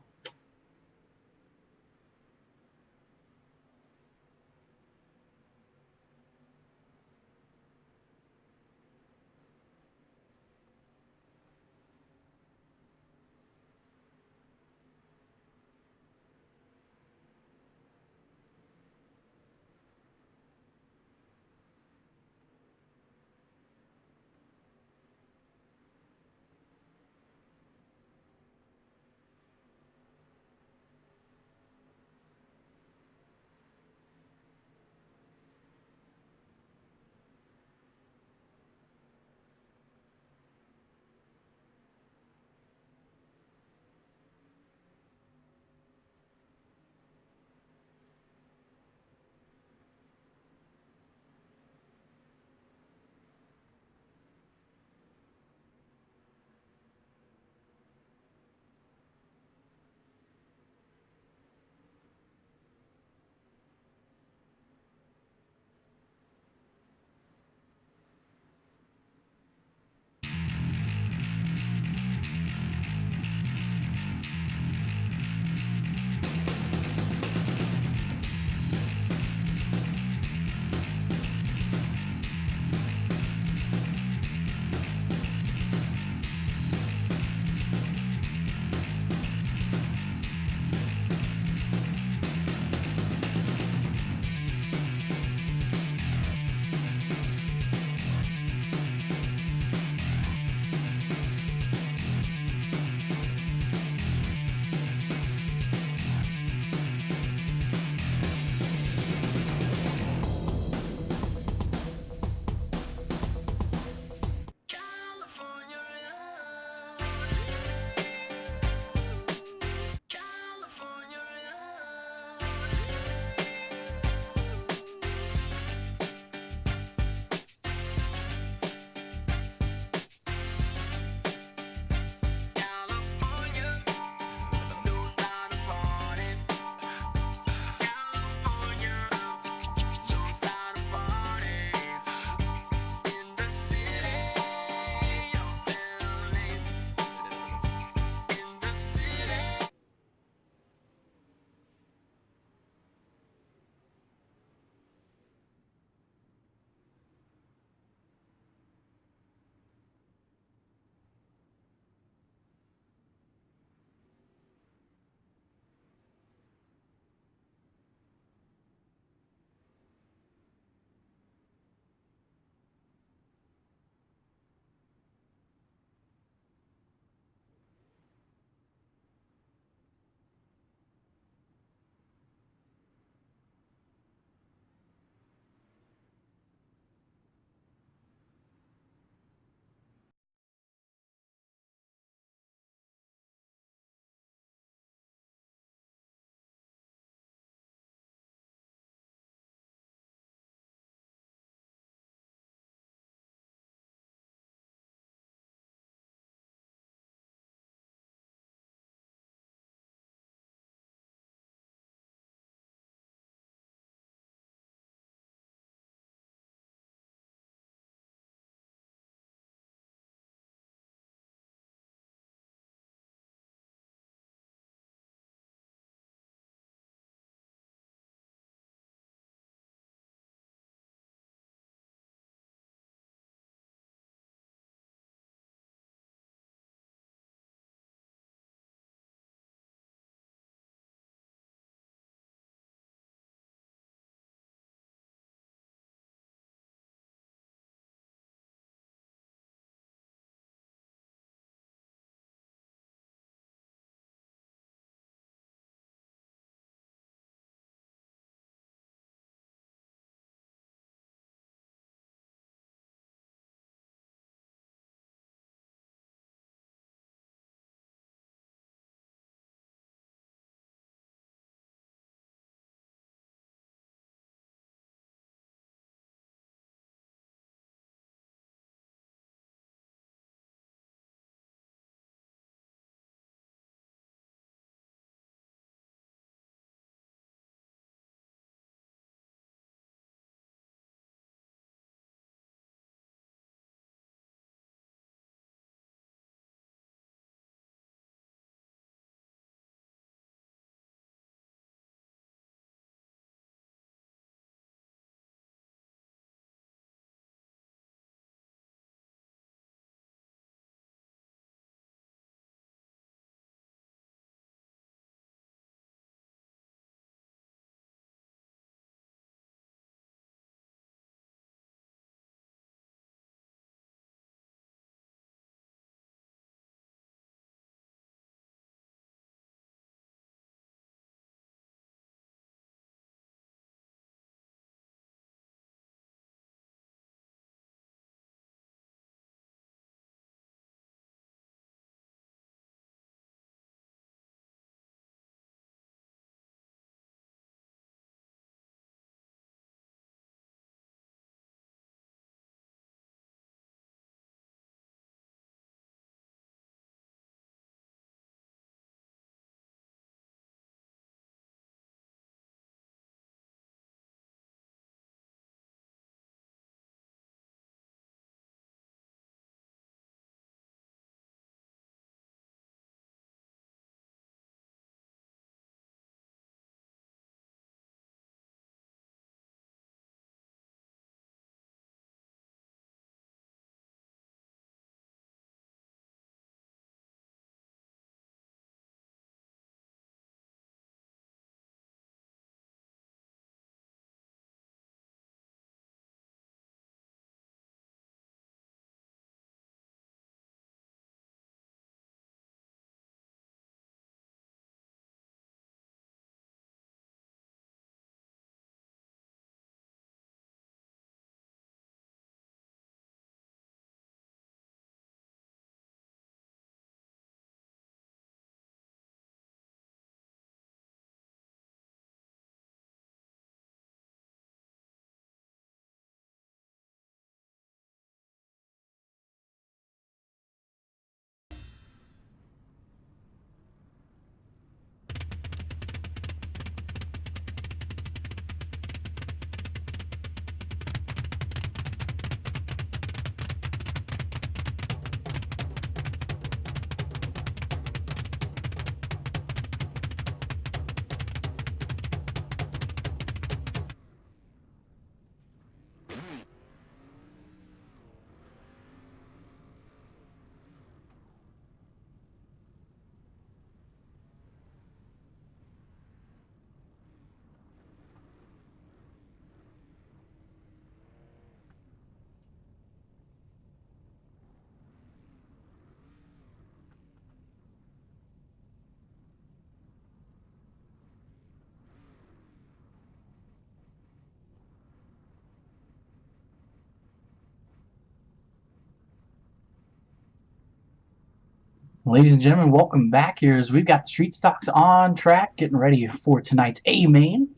Ladies and gentlemen, welcome back here as we've got the street stocks on track, getting ready for tonight's A main.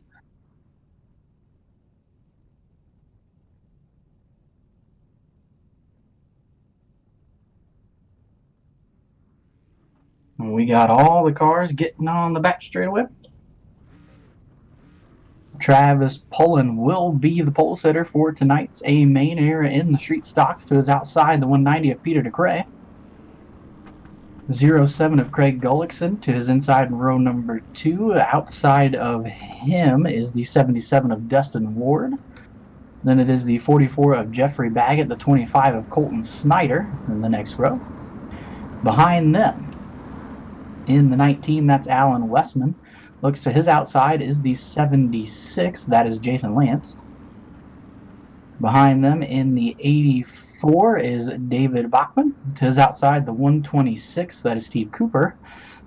We got all the cars getting on the back straightaway. Travis Pullen will be the pole sitter for tonight's A main here in the street stocks to his outside, the 190 of Peter DeCray. 07 of Craig Gullickson to his inside in row number 2. Outside of him is the 77 of Dustin Ward. Then it is the 44 of Jeffrey Baggett, the 25 of Colton Snyder in the next row. Behind them, in the 19, that's Alan Westman. Looks to his outside is the 76, that is Jason Lance. Behind them in the 84 is David Bachman. To his outside, the 126, that is Steve Cooper.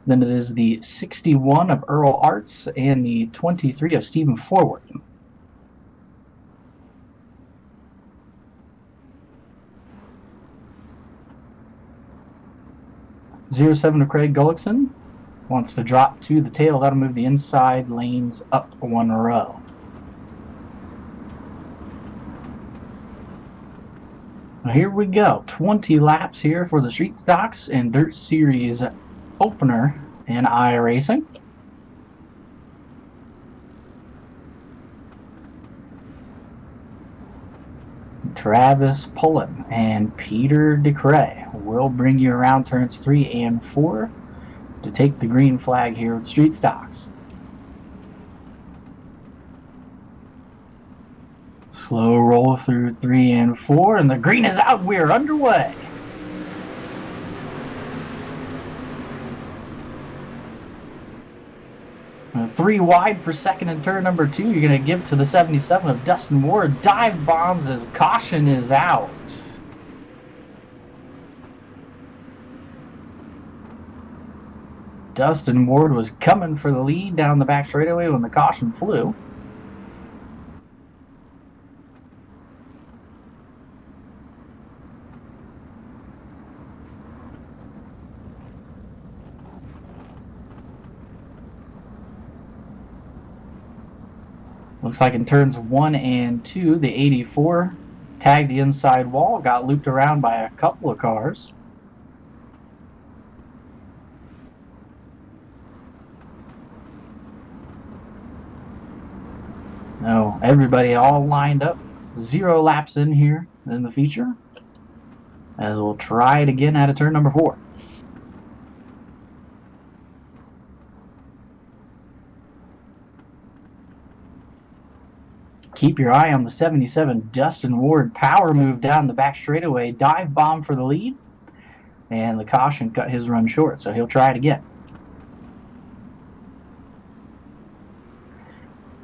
Then it is the 61 of Earl Arts and the 23 of Stephen Forward. 07 of Craig Gullickson wants to drop to the tail. That'll move the inside lanes up one row. Now here we go. 20 laps here for the Street Stocks and Dirt Series opener in iRacing. Travis Pullen and Peter DeCray will bring you around turns 3 and 4 to take the green flag here with Street Stocks. Slow roll through 3 and 4, and the green is out. We're underway. Three wide for second and turn number 2. You're going to give to the 77 of Dustin Ward. Dive bombs as caution is out. Dustin Ward was coming for the lead down the back straightaway when the caution flew. Looks like in turns 1 and 2, the 84 tagged the inside wall, got looped around by a couple of cars. No, everybody all lined up. 0 laps in here in the feature. As we'll try it again out of turn number 4. Keep your eye on the 77 Dustin Ward power move down the back straightaway. Dive bomb for the lead. And the caution cut his run short, so he'll try it again.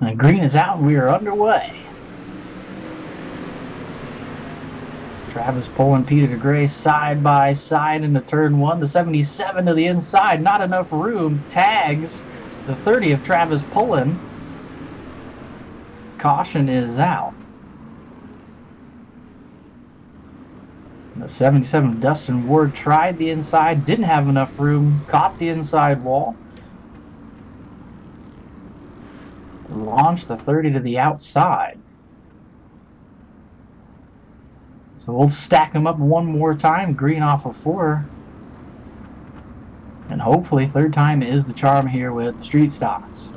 And green is out and we are underway. Travis Pullen, Peter DeGray side by side into turn 1. The 77 to the inside, not enough room. Tags the 30 of Travis Pullen. Caution is out. The 77 Dustin Ward tried the inside, didn't have enough room, caught the inside wall. Launched the 30 to the outside. So we'll stack them up one more time. Green off of 4. And hopefully third time is the charm here with the Street Stocks.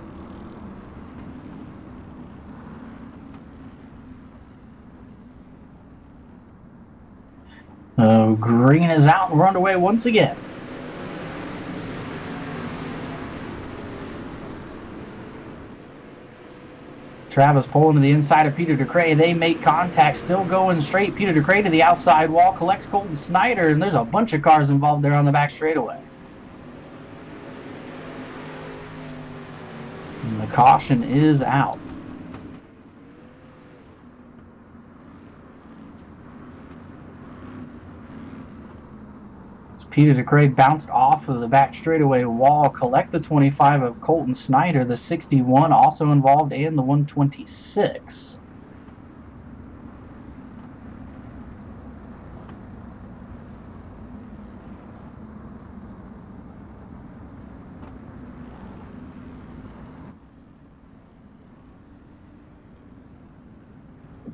Green is out and we're underway once again. Travis Pullen to the inside of Peter DeCray. They make contact, still going straight. Peter DeCray to the outside wall, collects Colton Snyder, and there's a bunch of cars involved there on the back straightaway. And the caution is out. Peter DeCray bounced off of the back straightaway wall, collect the 25 of Colton Snyder, the 61 also involved, and the 126.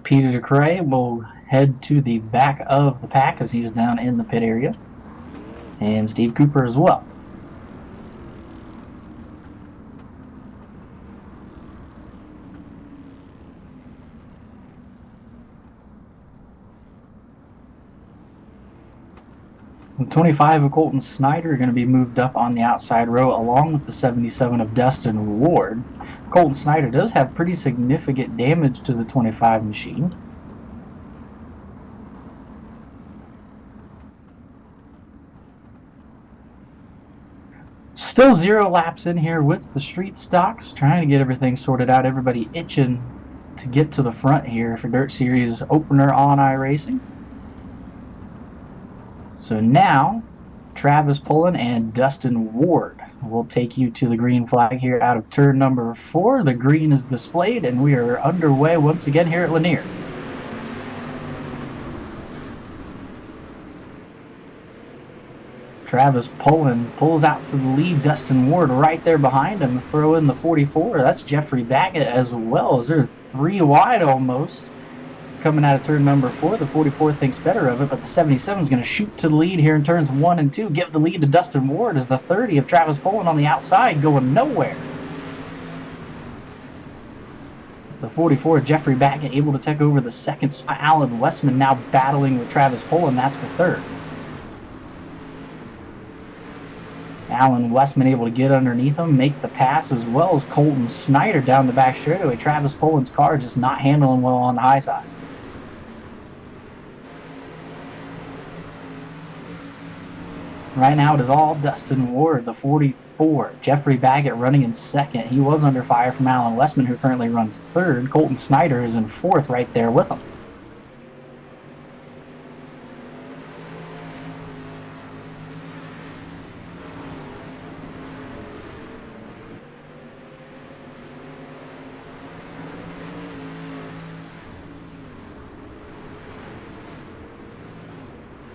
Peter DeCray will head to the back of the pack as he was down in the pit area. And Steve Cooper as well. The 25 of Colton Snyder are going to be moved up on the outside row along with the 77 of Dustin Ward. Colton Snyder does have pretty significant damage to the 25 machine. Still 0 laps in here with the street stocks, trying to get everything sorted out. Everybody itching to get to the front here for Dirt Series opener on iRacing. So now, Travis Pullen and Dustin Ward will take you to the green flag here out of turn number 4. The green is displayed, and we are underway once again here at Lanier. Travis Pullen pulls out to the lead. Dustin Ward right there behind him. Throw in the 44. That's Jeffrey Baggett as well. As they're 3 wide almost. Coming out of turn number 4, the 44 thinks better of it, but the 77 is going to shoot to the lead here in turns 1 and 2. Give the lead to Dustin Ward as the 30 of Travis Pullen on the outside going nowhere. The 44 of Jeffrey Baggett able to take over the second spot. Alan Westman now battling with Travis Pullen. That's for third. Alan Westman able to get underneath him, make the pass, as well as Colton Snyder down the back straightaway. Travis Pullen's car just not handling well on the high side. Right now it is all Dustin Ward, the 44. Jeffrey Baggett running in second. He was under fire from Alan Westman, who currently runs third. Colton Snyder is in fourth right there with him.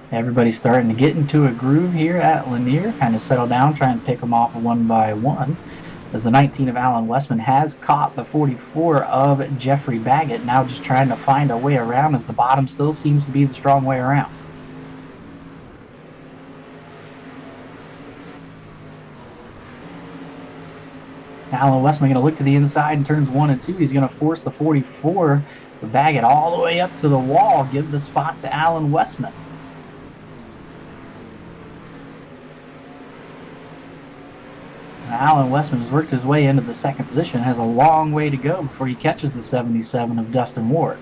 Everybody's starting to get into a groove here at Lanier, kind of settle down, try and pick them off one by one. As the 19 of Alan Westman has caught the 44 of Jeffrey Baggett, now just trying to find a way around as the bottom still seems to be the strong way around. Alan Westman going to look to the inside in turns 1 and 2. He's going to force the 44, the Baggett all the way up to the wall, give the spot to Alan Westman. Alan Westman has worked his way into the second position, has a long way to go before he catches the 77 of Dustin Ward.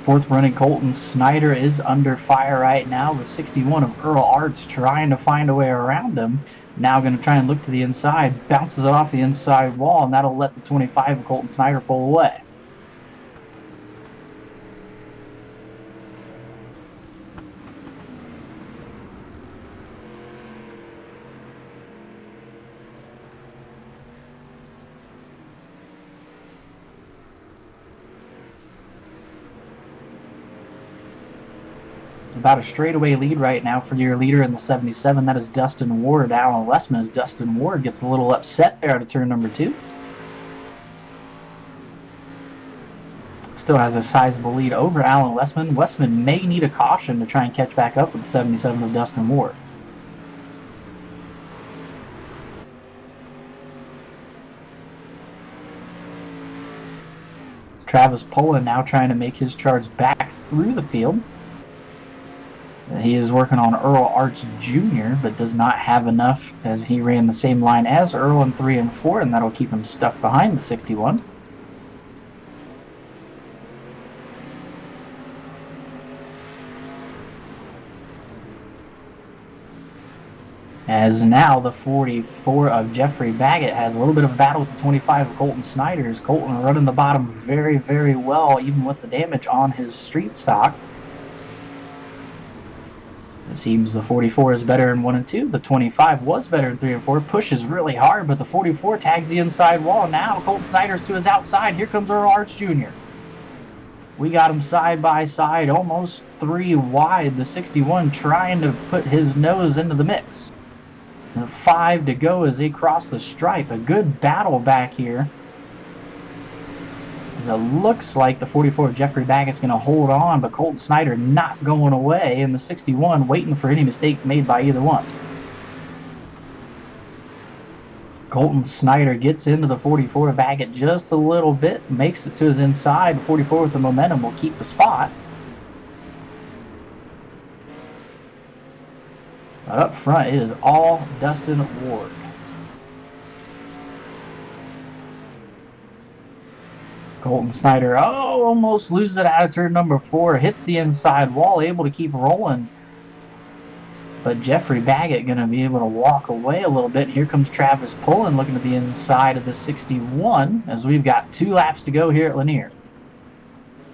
Fourth running Colton Snyder is under fire right now. The 61 of Earl Arts trying to find a way around him. Now going to try and look to the inside, bounces it off the inside wall, and that'll let the 25 of Colton Snyder pull away. About a straightaway lead right now for your leader in the 77. That is Dustin Ward. Alan Westman as Dustin Ward gets a little upset there out of turn number 2. Still has a sizable lead over Alan Westman. Westman may need a caution to try and catch back up with the 77 of Dustin Ward. Travis Pullen now trying to make his charge back through the field. He is working on Earl Arts Jr., but does not have enough as he ran the same line as Earl in 3 and 4, and that'll keep him stuck behind the 61. As now the 44 of Jeffrey Baggett has a little bit of a battle with the 25 of Colton Snyder. Colton running the bottom very, very well, even with the damage on his street stock. It seems the 44 is better in 1 and 2. The 25 was better in 3 and 4. Pushes really hard, but the 44 tags the inside wall. Now Colton Snyder's to his outside. Here comes Earl Arts Jr. We got him side by side, almost 3 wide. The 61 trying to put his nose into the mix. And 5 to go as they cross the stripe. A good battle back here. As it looks like the 44 of Jeffrey Baggett's going to hold on, but Colton Snyder not going away, and the 61 waiting for any mistake made by either one. Colton Snyder gets into the 44 of Baggett just a little bit, makes it to his inside. 44 with the momentum will keep the spot. But up front, it is all Dustin Ward. Colton Snyder, almost loses it out of turn number 4. Hits the inside wall, able to keep rolling. But Jeffrey Baggett going to be able to walk away a little bit. Here comes Travis Pullen looking to the inside of the 61 as we've got 2 laps to go here at Lanier.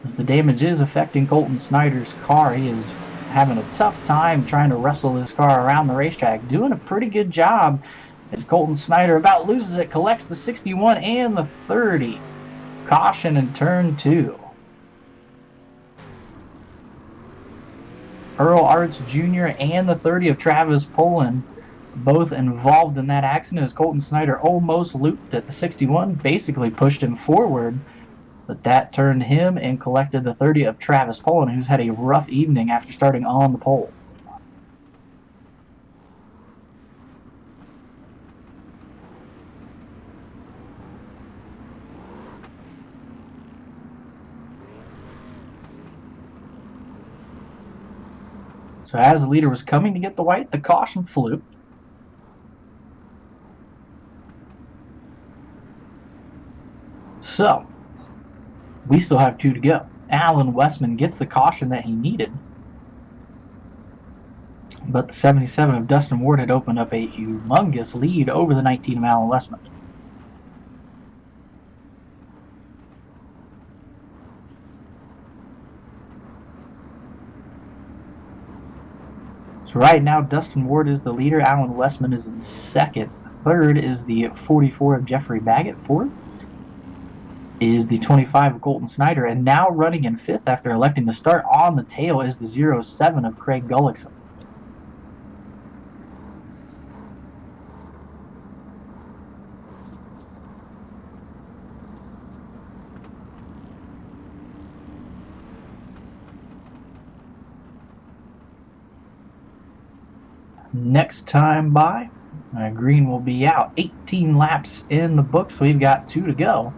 As the damage is affecting Colton Snyder's car, he is having a tough time trying to wrestle this car around the racetrack. Doing a pretty good job as Colton Snyder about loses it, collects the 61 and the 30. Caution in turn 2. Earl Arts Jr. and the 30 of Travis Pullen both involved in that accident as Colton Snyder almost looped at the 61, basically pushed him forward, but that turned him and collected the 30 of Travis Pullen, who's had a rough evening after starting on the pole. So as the leader was coming to get the white, the caution flew. So we still have 2 to go. Alan Westman gets the caution that he needed, but the 77 of Dustin Ward had opened up a humongous lead over the 19 of Alan Westman. So right now, Dustin Ward is the leader. Alan Westman is in second. Third is the 44 of Jeffrey Baggett. Fourth is the 25 of Colton Snyder. And now running in fifth after electing to start on the tail is the 07 of Craig Gullickson. Next time by, green will be out. 18 laps in the books. We've got 2 to go.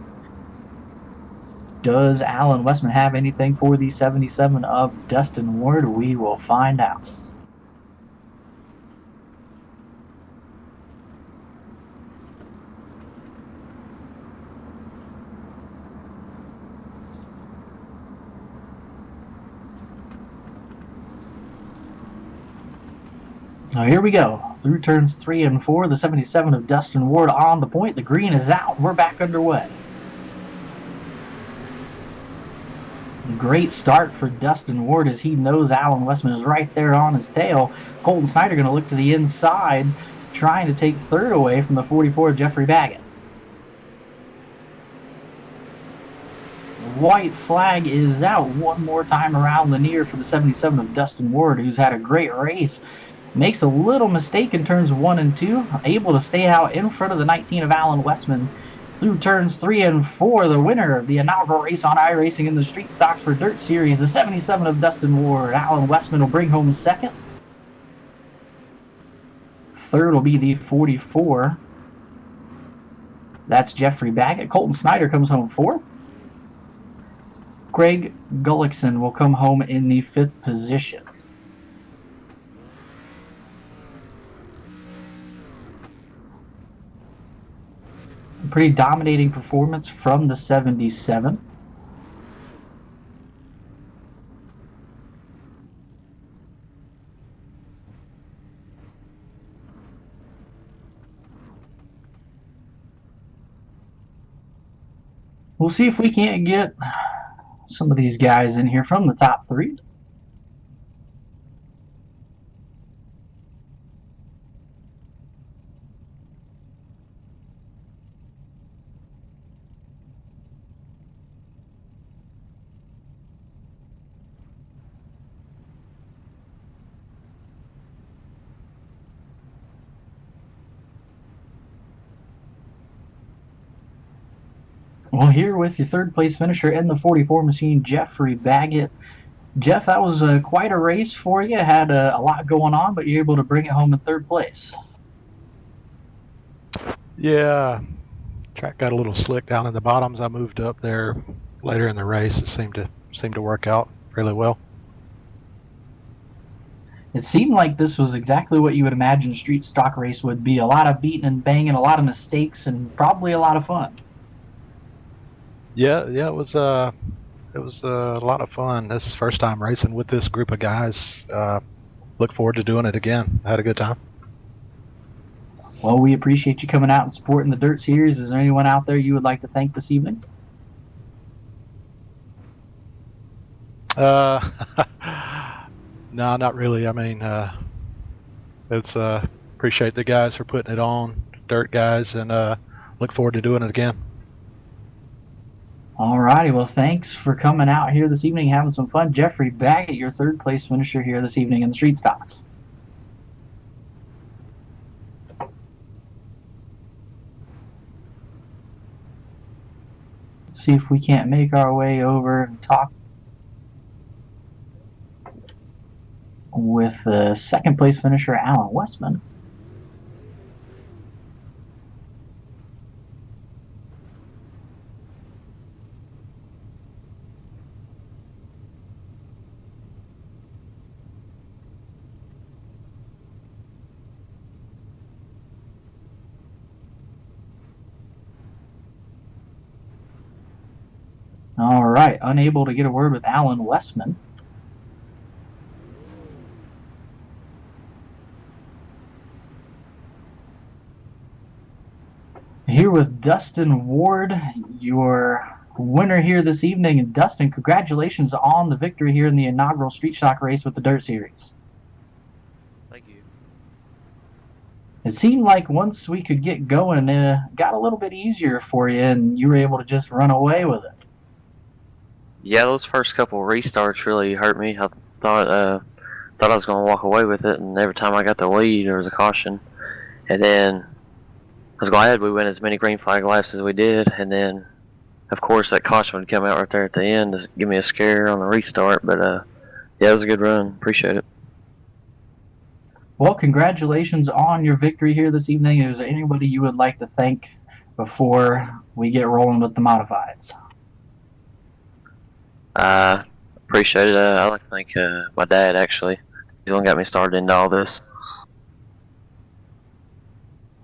Does Alan Westman have anything for the 77 of Dustin Ward? We will find out. Now here we go. Through turns 3 and 4, the 77 of Dustin Ward on the point. The green is out. We're back underway. Great start for Dustin Ward as he knows Alan Westman is right there on his tail. Colton Snyder going to look to the inside, trying to take third away from the 44 of Jeffrey Baggett. White flag is out one more time around Lanier for the 77 of Dustin Ward, who's had a great race. Makes a little mistake in turns 1 and 2, able to stay out in front of the 19 of Alan Westman. Through turns 3 and 4, the winner of the inaugural race on iRacing in the Street Stocks for Dirt Series, the 77 of Dustin Ward. Alan Westman will bring home second. Third will be the 44. That's Jeffrey Baggett. Colton Snyder comes home fourth. Craig Gullickson will come home in the 5th position. Pretty dominating performance from the 77. We'll see if we can't get some of these guys in here from the top 3. Well, here with your third place finisher in the 44 machine, Jeffrey Baggett. Jeff, that was quite a race for you. Had a lot going on, but you're able to bring it home in third place. Yeah, track got a little slick down in the bottoms. I moved up there later in the race. It seemed to work out really well. It seemed like this was exactly what you would imagine a street stock race would be. A lot of beating and banging, a lot of mistakes, and probably a lot of fun. Yeah, it was a lot of fun. This is the first time racing with this group of guys. Look forward to doing it again. I had a good time. Well, we appreciate you coming out and supporting the Dirt Series. Is there anyone out there you would like to thank this evening? Uh, no, not really. I mean, it's appreciate the guys for putting it on, dirt guys, and look forward to doing it again. All righty. Well, thanks for coming out here this evening, having some fun. Jeffrey Baggett, your third place finisher here this evening in the street stocks. See if we can't make our way over and talk with the second place finisher, Alan Westman. All right. Unable to get a word with Alan Westman. Here with Dustin Ward, your winner here this evening. And Dustin, congratulations on the victory here in the inaugural street stock race with the Dirt Series. Thank you. It seemed like once we could get going, it got a little bit easier for you, and you were able to just run away with it. Yeah, those first couple restarts really hurt me. I thought I was going to walk away with it, and every time I got the lead, there was a caution. And then I was glad we went as many green flag laps as we did. And then, of course, that caution would come out right there at the end to give me a scare on the restart. But yeah, it was a good run. Appreciate it. Well, congratulations on your victory here this evening. Is there anybody you would like to thank before we get rolling with the modifieds? Appreciate it. I'd like to thank my dad, actually. He's the one got me started into all this.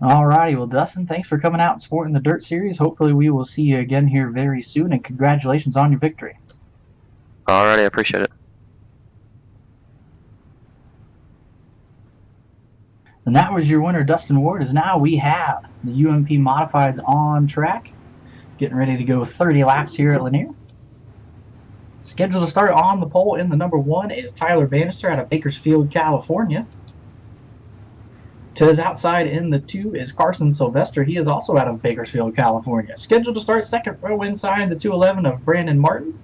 All righty. Well, Dustin, thanks for coming out and supporting the Dirt Series. Hopefully, we will see you again here very soon, and congratulations on your victory. Alrighty, I appreciate it. And that was your winner, Dustin Ward. As now we have the UMP Modifieds on track, getting ready to go 30 laps here at Lanier. Scheduled to start on the pole in the number 1 is Tyler Bannister out of Bakersfield, California. To his outside in the 2 is Carson Sylvester. He is also out of Bakersfield, California. Scheduled to start second row inside the 211 of Brandon Martin.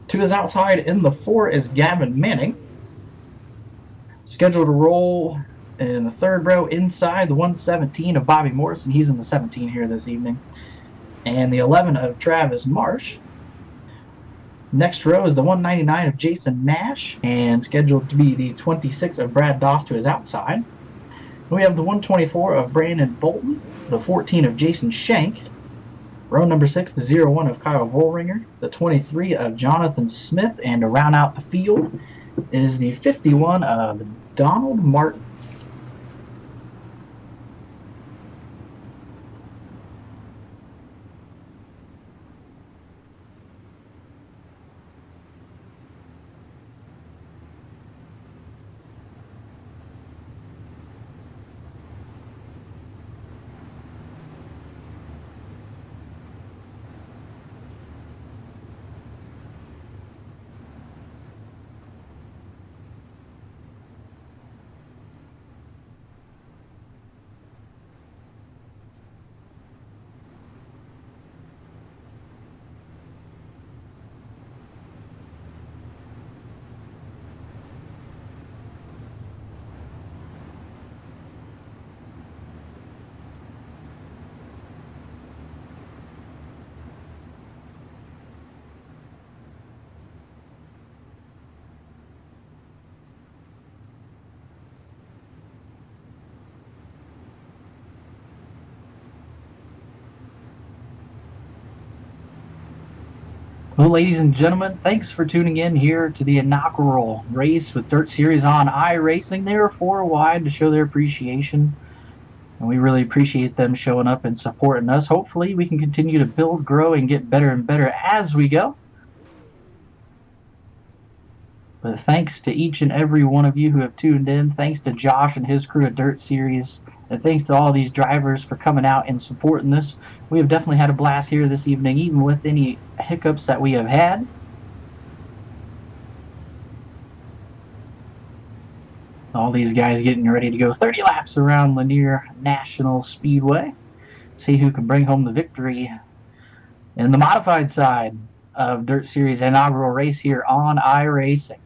To his outside in the 4 is Gavin Manning. Scheduled to roll in the third row inside the 117 of Bobby Morrison. He's in the 17 here this evening. And the 11 of Travis Marsh. Next row is the 199 of Jason Nash, and scheduled to be the 26 of Brad Doss to his outside. We have the 124 of Brandon Bolton, the 14 of Jason Shank, row number 6, the 01 of Kyle Vollringer, the 23 of Jonathan Smith, and to round out the field is the 51 of Donald Martin. Well, ladies and gentlemen, thanks for tuning in here to the inaugural race with Dirt Series on iRacing. They are 4 wide to show their appreciation, and we really appreciate them showing up and supporting us. Hopefully, we can continue to build, grow, and get better and better as we go. But thanks to each and every one of you who have tuned in. Thanks to Josh and his crew at Dirt Series. And thanks to all these drivers for coming out and supporting this. We have definitely had a blast here this evening, even with any hiccups that we have had. All these guys getting ready to go 30 laps around Lanier National Speedway. See who can bring home the victory in the modified side of Dirt Series inaugural race here on iRacing.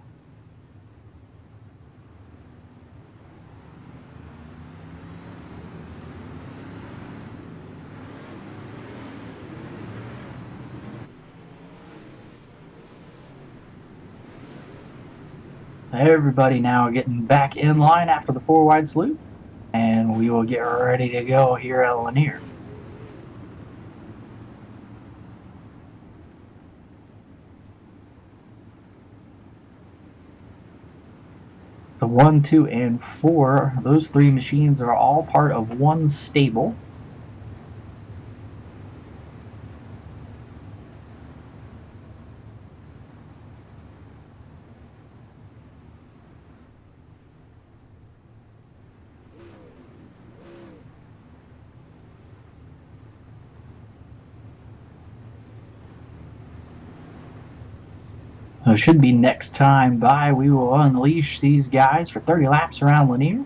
Everybody now getting back in line after the 4 wide salute, and we will get ready to go here at Lanier. The 1, 2, and 4, those 3 machines are all part of one stable. So it should be next time by, we will unleash these guys for 30 laps around Lanier.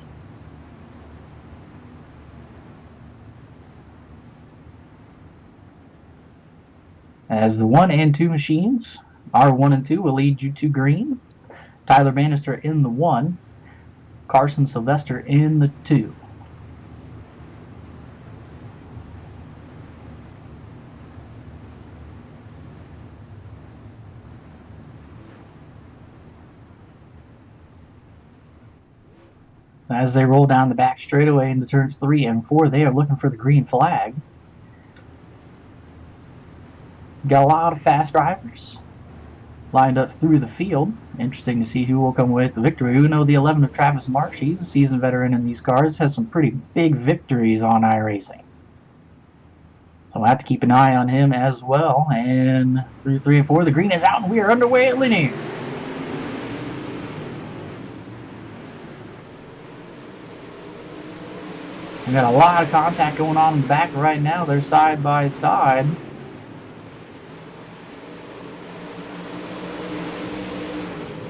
As the 1 and 2 machines, our 1 and 2 will lead you to green. Tyler Bannister in the 1, Carson Sylvester in the 2. As they roll down the back straightaway into turns 3 and 4, they are looking for the green flag. Got a lot of fast drivers lined up through the field. Interesting to see who will come away with the victory. We know the 11 of Travis Marsh. He's a seasoned veteran in these cars. Has some pretty big victories on iRacing. So we'll have to keep an eye on him as well. And through 3 and 4, the green is out, and we are underway at Lanier. We got a lot of contact going on in the back right now. They're side by side.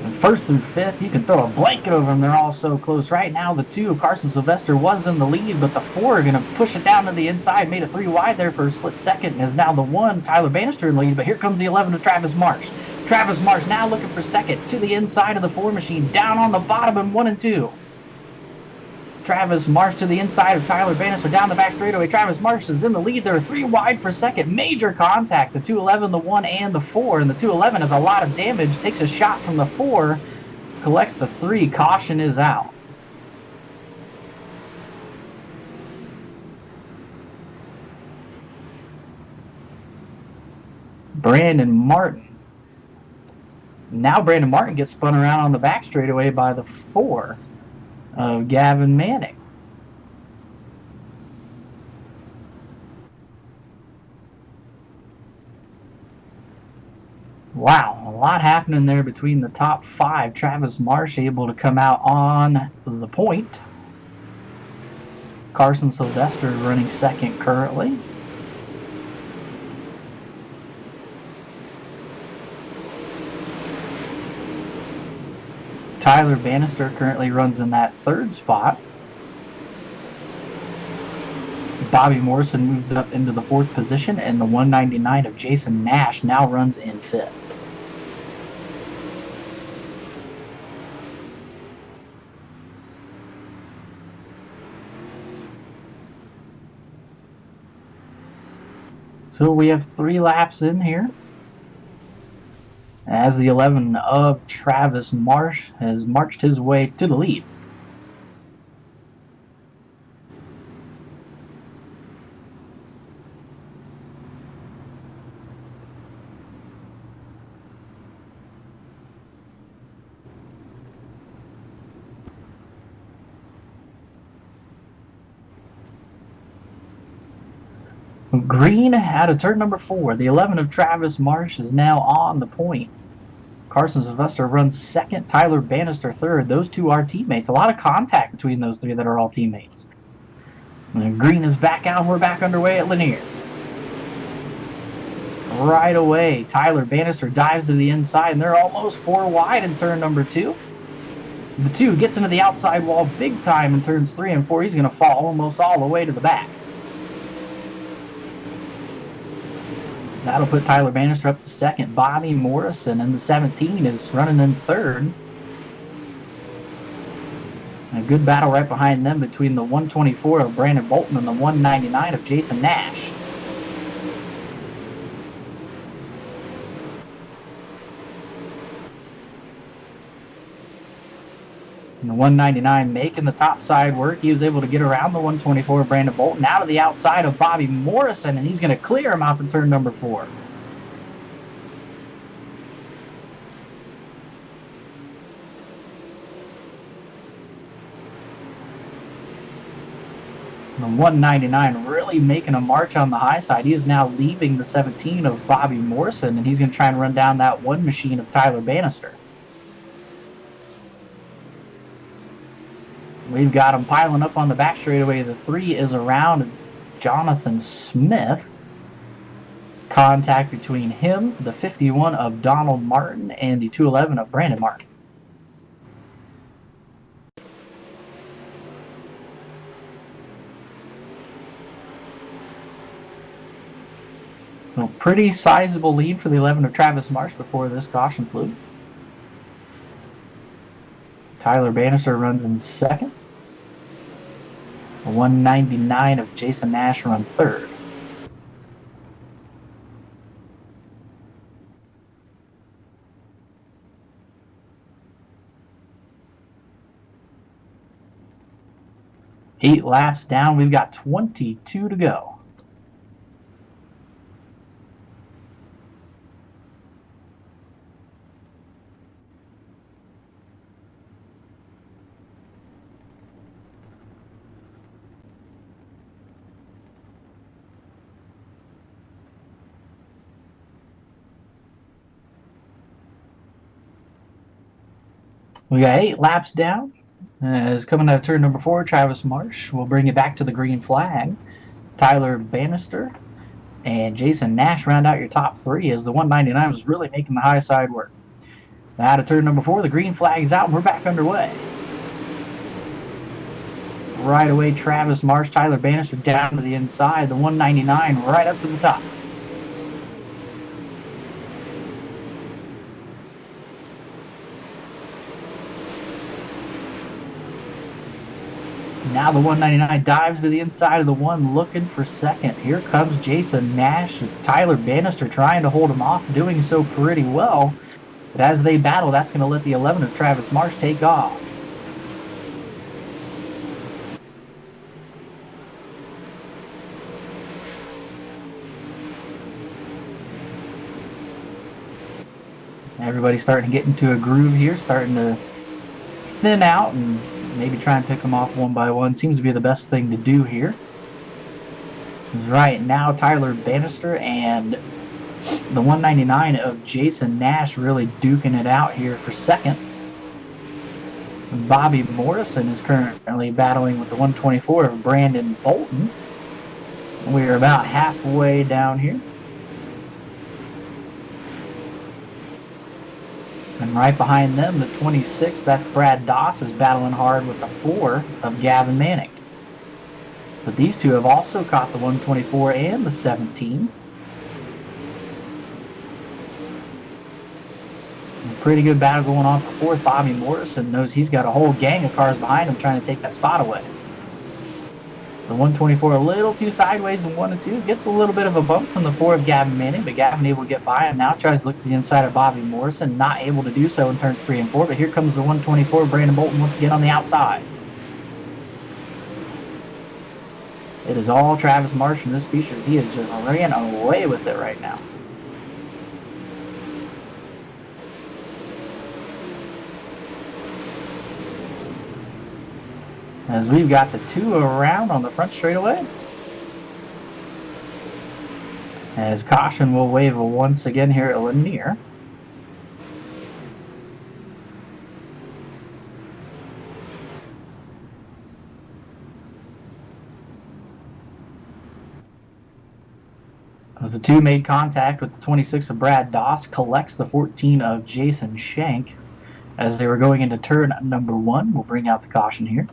And 1st through 5th, you can throw a blanket over them. They're all so close. Right now, the 2 of Carson Sylvester was in the lead, but the 4 are going to push it down to the inside. Made it 3 wide there for a split second. And is now the 1, Tyler Bannister, in the lead. But here comes the 11 of Travis Marsh. Travis Marsh now looking for second to the inside of the 4 machine. Down on the bottom in 1 and 2. Travis Marsh to the inside of Tyler Bannister down the back straightaway. Travis Marsh is in the lead. They're 3 wide for second. Major contact. The 211, the 1, and the 4. And the 211 has a lot of damage. Takes a shot from the 4. Collects the 3. Caution is out. Brandon Martin. Now Brandon Martin gets spun around on the back straightaway by the 4 of Gavin Manning. Wow, a lot happening there between the top 5. Travis Marsh able to come out on the point. Carson Sylvester running second currently. Tyler Bannister currently runs in that 3rd spot. Bobby Morrison moved up into the 4th position, and the 199 of Jason Nash now runs in 5th. So we have 3 laps in here, as the 11 of Travis Marsh has marched his way to the lead. Green out of turn number 4. The 11 of Travis Marsh is now on the point. Carson Sylvester runs second. Tyler Bannister third. Those two are teammates. A lot of contact between those three that are all teammates. And Green is back out. We're back underway at Lanier. Right away, Tyler Bannister dives to the inside, and they're almost 4 wide in turn number 2. The 2 gets into the outside wall big time in turns 3 and 4. He's going to fall almost all the way to the back. That'll put Tyler Bannister up to second. Bobby Morrison in the 17 is running in third. A good battle right behind them between the 124 of Brandon Bolton and the 199 of Jason Nash. And the 199 making the top side work. He was able to get around the 124 of Brandon Bolton out of the outside of Bobby Morrison, and he's going to clear him off in turn number 4. The 199 really making a march on the high side. He is now leaving the 17 of Bobby Morrison, and he's going to try and run down that one machine of Tyler Bannister. We've got him piling up on the back straightaway. The 3 is around Jonathan Smith. Contact between him, the 51 of Donald Martin, and the 211 of Brandon Martin. A pretty sizable lead for the 11 of Travis Marsh before this caution flew. Tyler Bannister runs in second. The 199 of Jason Nash runs third. Eight laps down. We've got 22 to go. We got 8 laps down. Is coming out of turn number 4, Travis Marsh. We'll bring it back to the green flag. Tyler Bannister and Jason Nash round out your top 3 as the 199 was really making the high side work. Out of turn number 4, the green flag's out and we're back underway. Right away, Travis Marsh, Tyler Bannister down to the inside. The 199 right up to the top. Now the 199 dives to the inside of the 1 looking for second. Here comes Jason Nash. Tyler Bannister trying to hold him off, doing so pretty well. But as they battle, that's going to let the 11 of Travis Marsh take off. Everybody's starting to get into a groove here, starting to thin out and maybe try and pick them off one by one. Seems to be the best thing to do here. Right now, Tyler Bannister and the 199 of Jason Nash really duking it out here for second. Bobby Morrison is currently battling with the 124 of Brandon Bolton. We're about halfway down here. And right behind them, the 26, that's Brad Doss, is battling hard with the 4 of Gavin Manning. But these two have also caught the 124 and the 17. A pretty good battle going on for 4th. Bobby Morrison knows he's got a whole gang of cars behind him trying to take that spot away. The 124 a little too sideways in 1 and 2. Gets a little bit of a bump from the 4 of Gavin Manning, but Gavin able to get by him now. Tries to look to the inside of Bobby Morrison. Not able to do so in turns 3 and 4, but here comes the 124. Brandon Bolton once again on the outside. It is all Travis Marsh in this feature. He is just ran away with it right now. As we've got the 2 around on the front straightaway. As caution will wave once again here at Lanier. As the 2 made contact with the 26 of Brad Doss, collects the 14 of Jason Shank. As they were going into turn number 1, we'll bring out the caution here.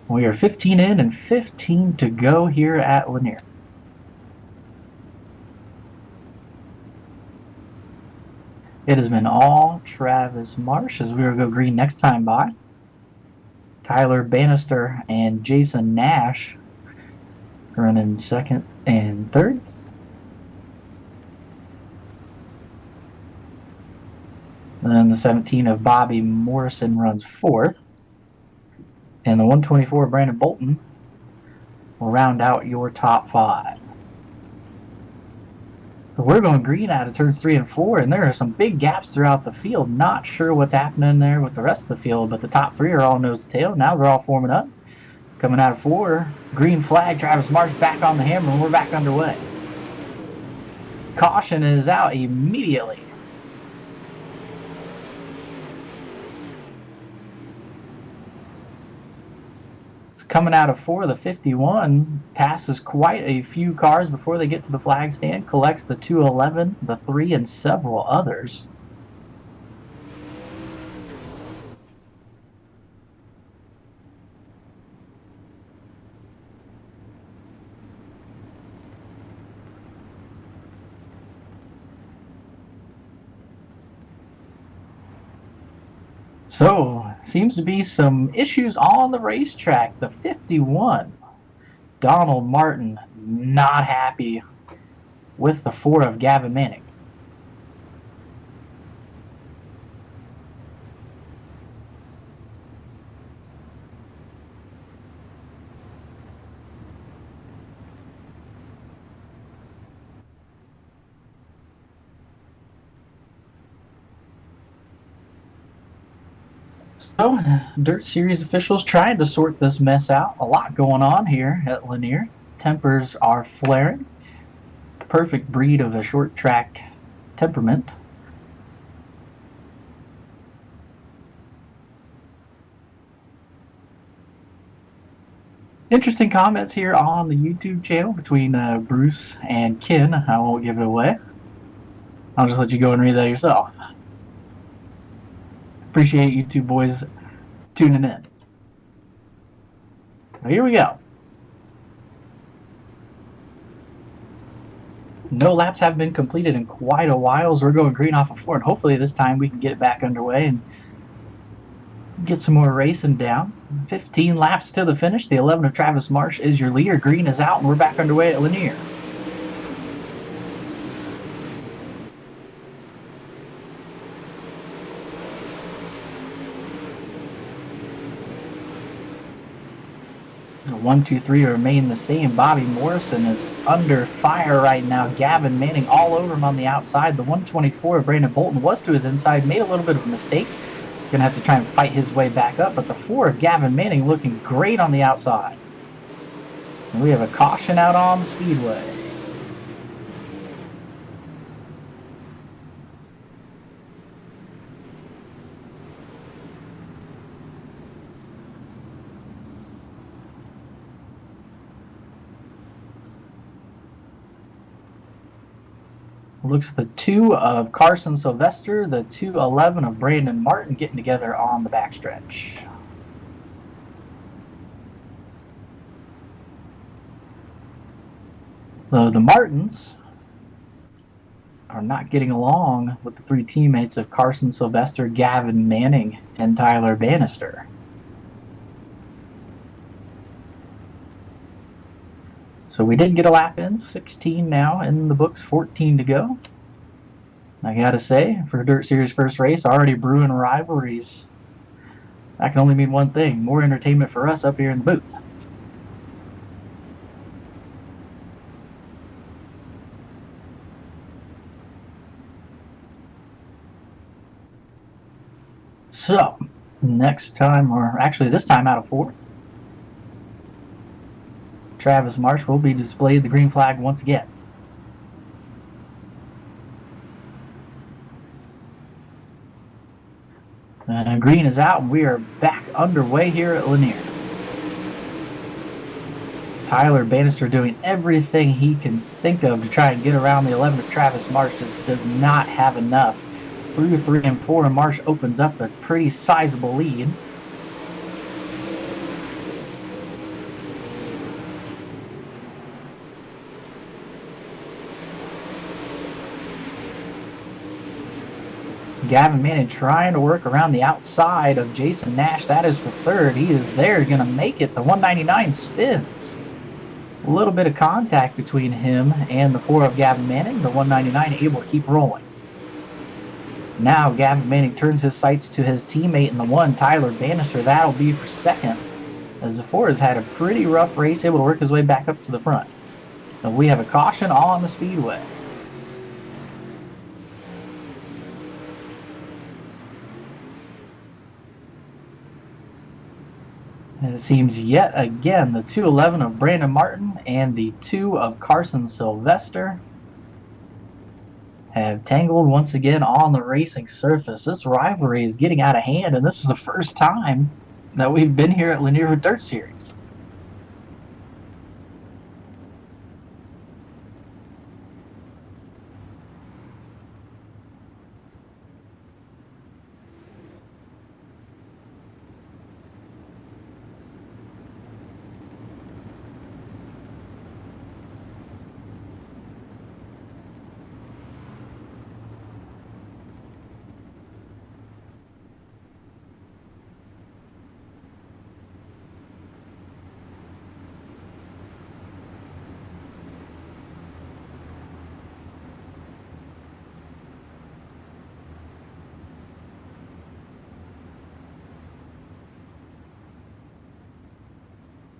We are 15 in and 15 to go here at Lanier. It has been all Travis Marsh as we will go green next time by. Tyler Bannister and Jason Nash running second and third. Then the 17 of Bobby Morrison runs fourth. And the 124 of Brandon Bolton will round out your top 5. So we're going green out of turns 3 and 4, and there are some big gaps throughout the field. Not sure what's happening there with the rest of the field, but the top 3 are all nose to tail. Now they're all forming up. Coming out of 4, green flag, Travis Marsh back on the hammer, and we're back underway. Caution is out immediately. Coming out of 4, the 51 passes quite a few cars before they get to the flag stand, collects the 211, the 3, and several others. So, seems to be some issues on the racetrack. The 51, Donald Martin, not happy with the 4 of Gavin Manning. So, Dirt Series officials trying to sort this mess out. A lot going on here at Lanier. Tempers are flaring. Perfect breed of a short track temperament. Interesting comments here on the YouTube channel between Bruce and Ken. I won't give it away. I'll just let you go and read that yourself. Appreciate you two boys tuning in. Now here we go. No laps have been completed in quite a while, so we're going green off of 4, and hopefully this time we can get it back underway and get some more racing down. 15 laps to the finish. The 11 of Travis Marsh is your leader. Green is out, and we're back underway at Lanier. One, two, three remain the same. Bobby Morrison is under fire right now. Gavin Manning all over him on the outside. The 124 of Brandon Bolton was to his inside, made a little bit of a mistake. Gonna have to try and fight his way back up, but the 4 of Gavin Manning looking great on the outside. And we have a caution out on the speedway. Looks the 2 of Carson Sylvester, the 211 of Brandon Martin getting together on the backstretch. So the Martins are not getting along with the 3 teammates of Carson Sylvester, Gavin Manning, and Tyler Bannister. So we did get a lap in, 16 now in the books, 14 to go. I gotta say, for Dirt Series first race, already brewing rivalries. That can only mean one thing: more entertainment for us up here in the booth. So, next time, or actually this time out of 4, Travis Marsh will be displayed the green flag once again. Green is out, and we are back underway here at Lanier. It's Tyler Bannister doing everything he can think of to try and get around the 11 of Travis Marsh. Just does not have enough. Through 3 and 4, and Marsh opens up a pretty sizable lead. Gavin Manning trying to work around the outside of Jason Nash. That is for third. He is there, going to make it. The 199 spins. A little bit of contact between him and the 4 of Gavin Manning. The 199 able to keep rolling. Now Gavin Manning turns his sights to his teammate in the 1, Tyler Bannister. That'll be for second, as the 4 has had a pretty rough race, able to work his way back up to the front. Now we have a caution on the speedway. And it seems yet again the 211 of Brandon Martin and the 2 of Carson Sylvester have tangled once again on the racing surface. This rivalry is getting out of hand, and this is the first time that we've been here at Lanier with Dirt Series.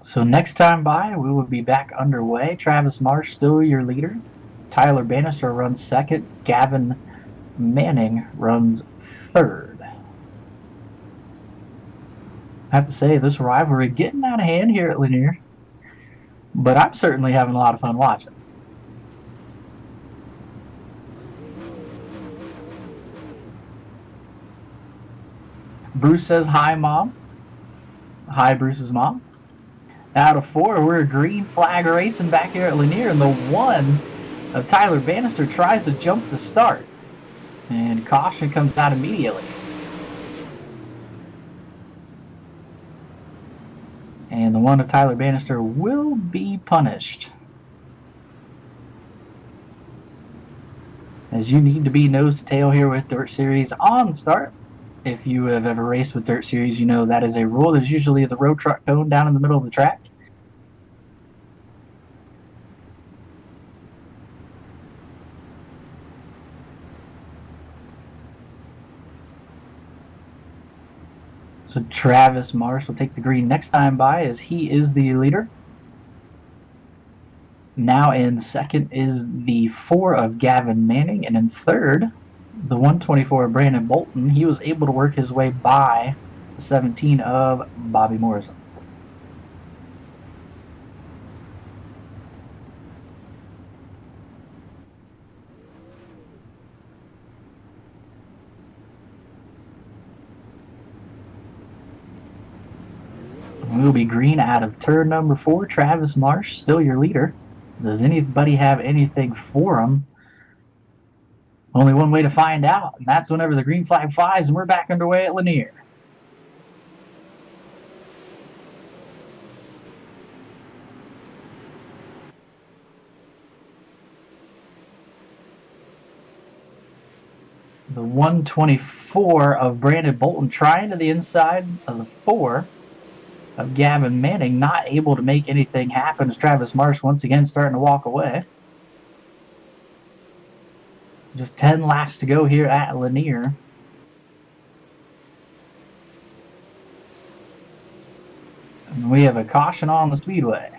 So next time by, we will be back underway. Travis Marsh still your leader. Tyler Bannister runs second. Gavin Manning runs third. I have to say, this rivalry getting out of hand here at Lanier, but I'm certainly having a lot of fun watching. Bruce says hi, Mom. Hi, Bruce's mom. Out of 4, we're green flag racing back here at Lanier, and the 1 of Tyler Bannister tries to jump the start, and caution comes out immediately. And the 1 of Tyler Bannister will be punished, as you need to be nose to tail here with Dirt Series on the start. If you have ever raced with Dirt Series, you know that is a rule. There's usually the road truck cone down in the middle of the track. So Travis Marsh will take the green next time by, as he is the leader. Now in second is the 4 of Gavin Manning, and in third, the 124 of Brandon Bolton. He was able to work his way by the 17 of Bobby Morrison. We'll be green out of turn number 4. Travis Marsh, still your leader. Does anybody have anything for him? Only one way to find out, and that's whenever the green flag flies, and we're back underway at Lanier. The 124 of Brandon Bolton trying to the inside of the 4 of Gavin Manning, not able to make anything happen as Travis Marsh once again starting to walk away. Just 10 laps to go here at Lanier. And we have a caution on the speedway.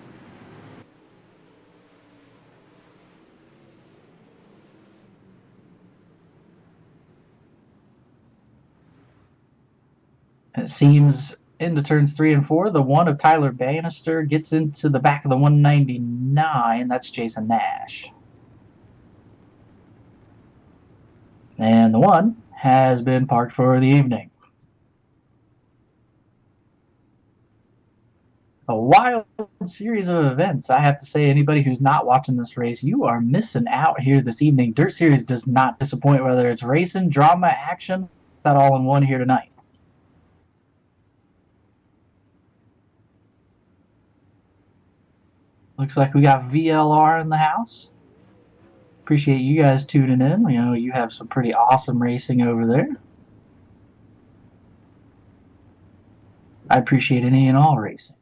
It seems into turns 3 and 4, the one of Tyler Bannister gets into the back of the 199. That's Jason Nash. And the one has been parked for the evening. A wild series of events. I have to say, anybody who's not watching this race, you are missing out here this evening. Dirt Series does not disappoint, whether it's racing, drama, action, that all in one here tonight. Looks like we got VLR in the house. Appreciate you guys tuning in. You know, you have some pretty awesome racing over there. I appreciate any and all racing.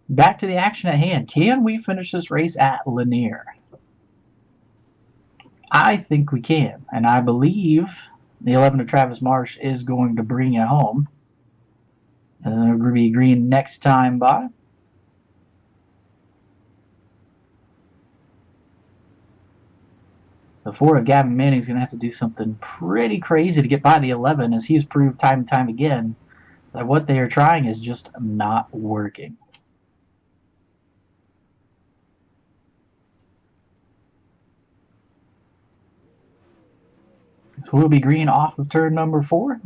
Back to the action at hand. Can we finish this race at Lanier? I think we can, and I believe the 11 of Travis Marsh is going to bring it home. And then it'll be green next time by. The 4 of Gavin Manning is going to have to do something pretty crazy to get by the 11, as he's proved time and time again that what they are trying is just not working. So we'll be green off of turn number 4.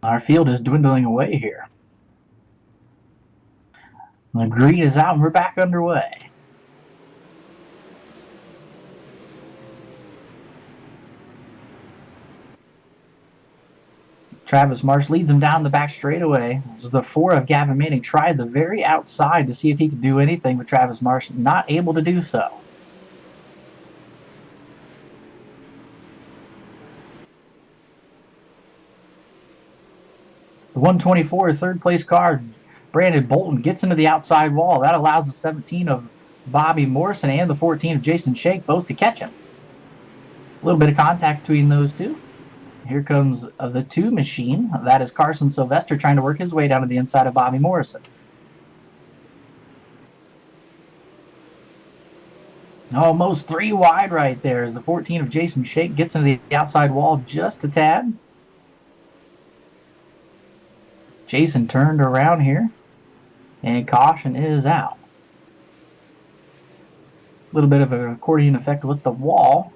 Our field is dwindling away here. The green is out and we're back underway. Travis Marsh leads him down the back straightaway. As the 4 of Gavin Manning tried the very outside to see if he could do anything, but Travis Marsh not able to do so. The 124 third place car, Brandon Bolton, gets into the outside wall. That allows the 17 of Bobby Morrison and the 14 of Jason Shake both to catch him. A little bit of contact between those two. Here comes the 2 machine. That is Carson Sylvester trying to work his way down to the inside of Bobby Morrison. Almost 3 wide right there as the 14 of Jason Shake gets into the outside wall just a tad. Jason turned around here, and caution is out. A little bit of an accordion effect with the wall.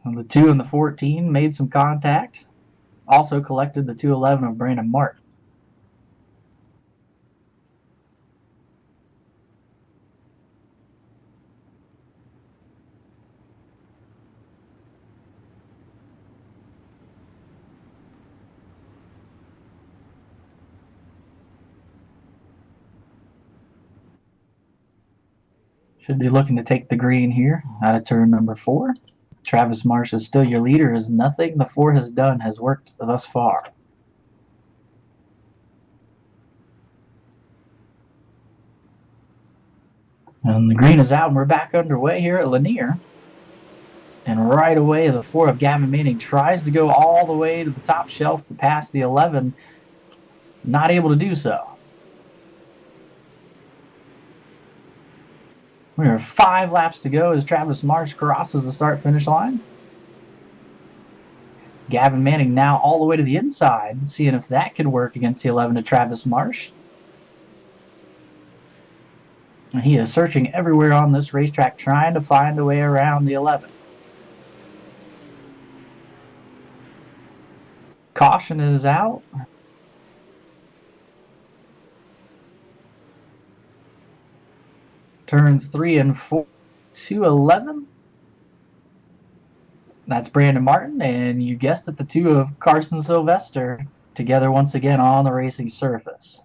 And the 2 and the 14 made some contact. Also collected the 211 of Brandon Martin. Should be looking to take the green here out of turn number 4. Travis Marsh is still your leader, as nothing the 4 has done has worked thus far. And the green is out, and we're back underway here at Lanier. And right away, the 4 of Gavin Manning tries to go all the way to the top shelf to pass the 11. Not able to do so. We are 5 laps to go as Travis Marsh crosses the start-finish line. Gavin Manning now all the way to the inside, seeing if that could work against the 11 of Travis Marsh. And he is searching everywhere on this racetrack, trying to find a way around the 11. Caution is out. Turns 3 and 4 to 11. That's Brandon Martin, and you guessed it, the 2 of Carson Sylvester together once again on the racing surface.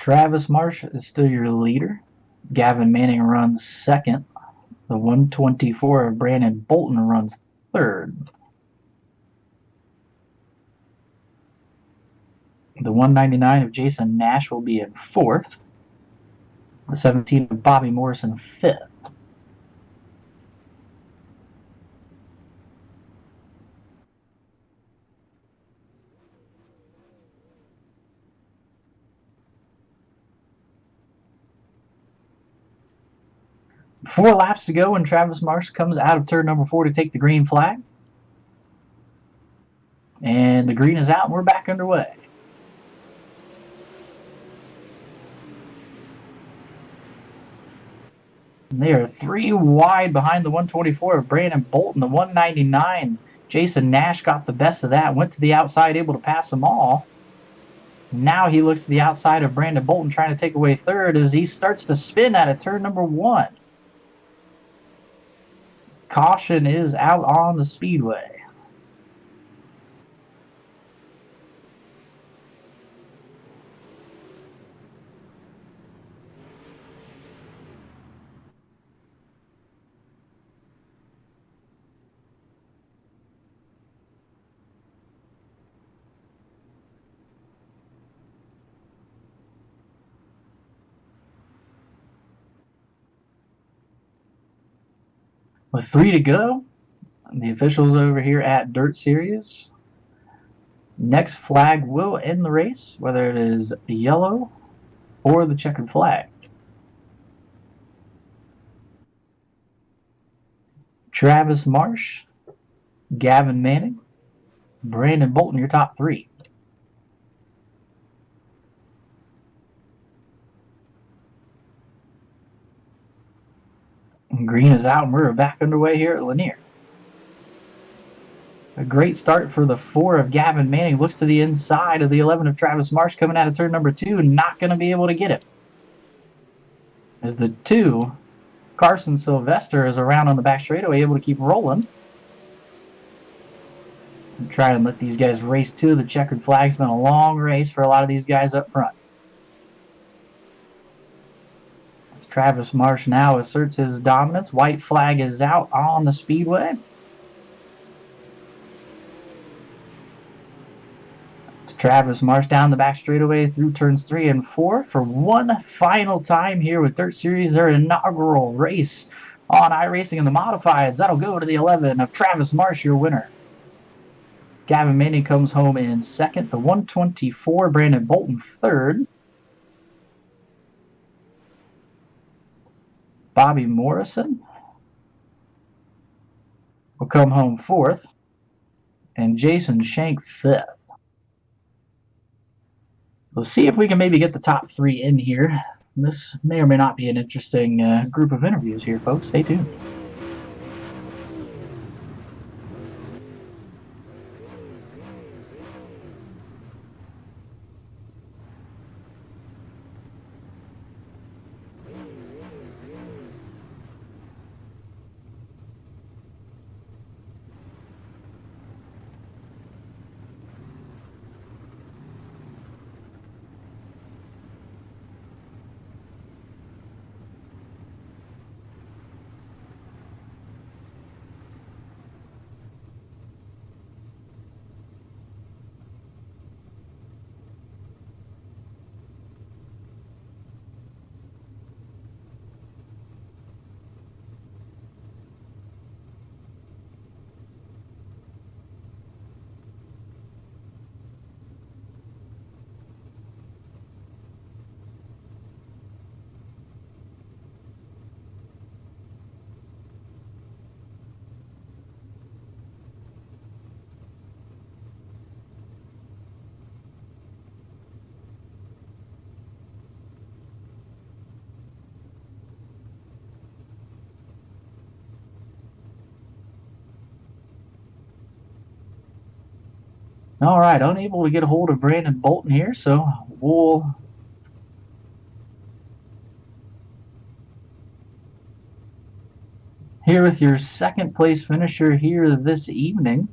Travis Marsh is still your leader. Gavin Manning runs second. The 124 of Brandon Bolton runs third. The 199 of Jason Nash will be in fourth. The 17 of Bobby Morrison fifth. Four laps to go when Travis Marsh comes out of turn number 4 to take the green flag. And the green is out and we're back underway. And they are 3 wide behind the 124 of Brandon Bolton. The 199, Jason Nash got the best of that, went to the outside, able to pass them all. Now he looks to the outside of Brandon Bolton, trying to take away third as he starts to spin out of turn number 1. Caution is out on the speedway. With 3 to go, the officials over here at Dirt Series. Next flag will end the race, whether it is yellow or the checkered flag. Travis Marsh, Gavin Manning, Brandon Bolton, your top 3. And green is out and we're back underway here at Lanier. A great start for the 4 of Gavin Manning. Looks to the inside of the 11 of Travis Marsh coming out of turn number 2. Not going to be able to get it. As the 2, Carson Sylvester, is around on the back straightaway, able to keep rolling. And try and let these guys race to the checkered flag. It's been a long race for a lot of these guys up front. As Travis Marsh now asserts his dominance. White flag is out on the speedway. Travis Marsh down the back straightaway through turns 3 and 4 for one final time here with Dirt Series, their inaugural race on iRacing in the Modifieds. That'll go to the 11 of Travis Marsh, your winner. Gavin Manning comes home in second. The 124, Brandon Bolton, third. Bobby Morrison will come home fourth. And Jason Shank fifth. We'll see if we can maybe get the top 3 in here. This may or may not be an interesting group of interviews here, folks. Stay tuned. All right, unable to get a hold of Brandon Bolton here, so we'll here with your second place finisher here this evening.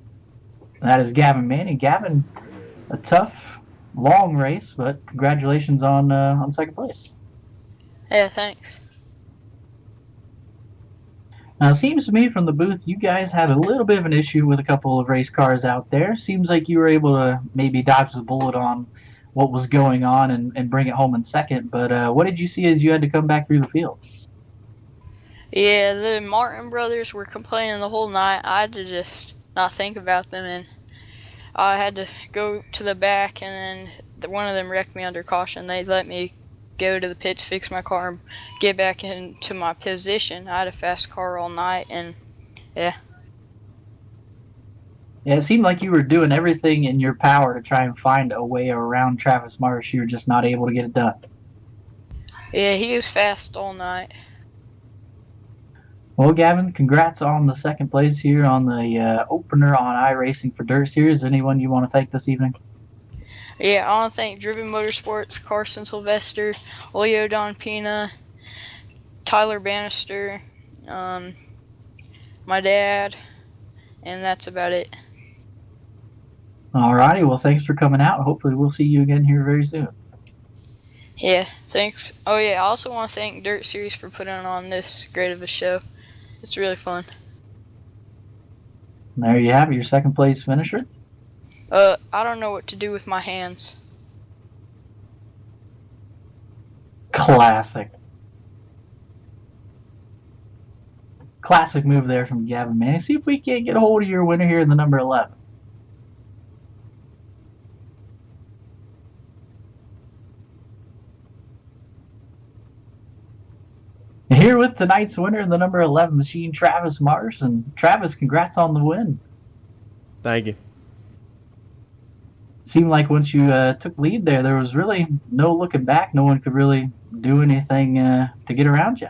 That is Gavin Manning. Gavin, a tough long race, but congratulations on second place. Yeah, thanks. Now, it seems to me from the booth you guys had a little bit of an issue with a couple of race cars out there. Seems like you were able to maybe dodge the bullet on what was going on and bring it home in second. But what did you see as you had to come back through the field? Yeah, the Martin brothers were complaining the whole night. I had to just not think about them, and I had to go to the back, and then one of them wrecked me under caution. They let me go to the pits, fix my car, and get back into my position. I had a fast car all night, and yeah. Yeah, it seemed like you were doing everything in your power to try and find a way around Travis Marsh. You were just not able to get it done. Yeah, he was fast all night. Well, Gavin, congrats on the second place here on the opener on iRacing for Dirt Series. Anyone you want to thank this evening? Yeah, I want to thank Driven Motorsports, Carson Sylvester, Leo Don Pina, Tyler Bannister, um, my dad, and that's about it. Alrighty, well, thanks for coming out. Hopefully, we'll see you again here very soon. Yeah, thanks. Oh yeah, I also want to thank Dirt Series for putting on this great of a show. It's really fun. There you have it, your second place finisher. I don't know what to do with my hands. Classic. Classic move there from Gavin Manning. See if we can't get a hold of your winner here in the number 11. Here with tonight's winner in the number 11 machine, Travis Marsh. And Travis, congrats on the win. Thank you. Seemed like once you took lead there was really no looking back. No one could really do anything to get around you.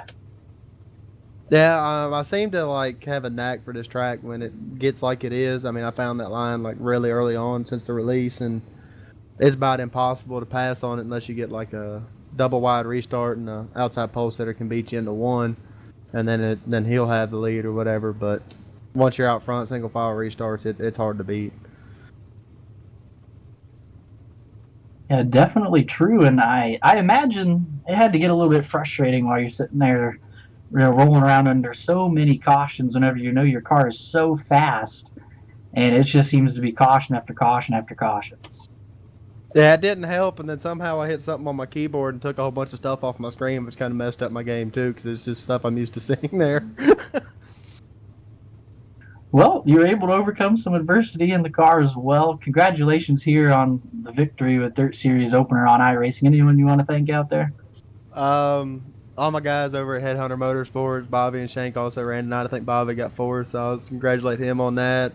Yeah, I seem to like have a knack for this track when it gets like it is. I mean, I found that line like really early on since the release, and it's about impossible to pass on it unless you get like a double wide restart and a outside pole sitter can beat you into one, and then he'll have the lead or whatever. But once you're out front, single file restarts, it's hard to beat. Yeah, definitely true. And I imagine it had to get a little bit frustrating while you're sitting there, rolling around under so many cautions whenever you know your car is so fast, and it just seems to be caution after caution after caution. Yeah, it didn't help, and then somehow I hit something on my keyboard and took a whole bunch of stuff off my screen, which kind of messed up my game too, because it's just stuff I'm used to seeing there. Well, you were able to overcome some adversity in the car as well. Congratulations here on the victory with Dirt Series opener on iRacing. Anyone you want to thank out there? All my guys over at Headhunter Motorsports, Bobby and Shank also ran tonight. I think Bobby got fourth, so I was congratulate him on that.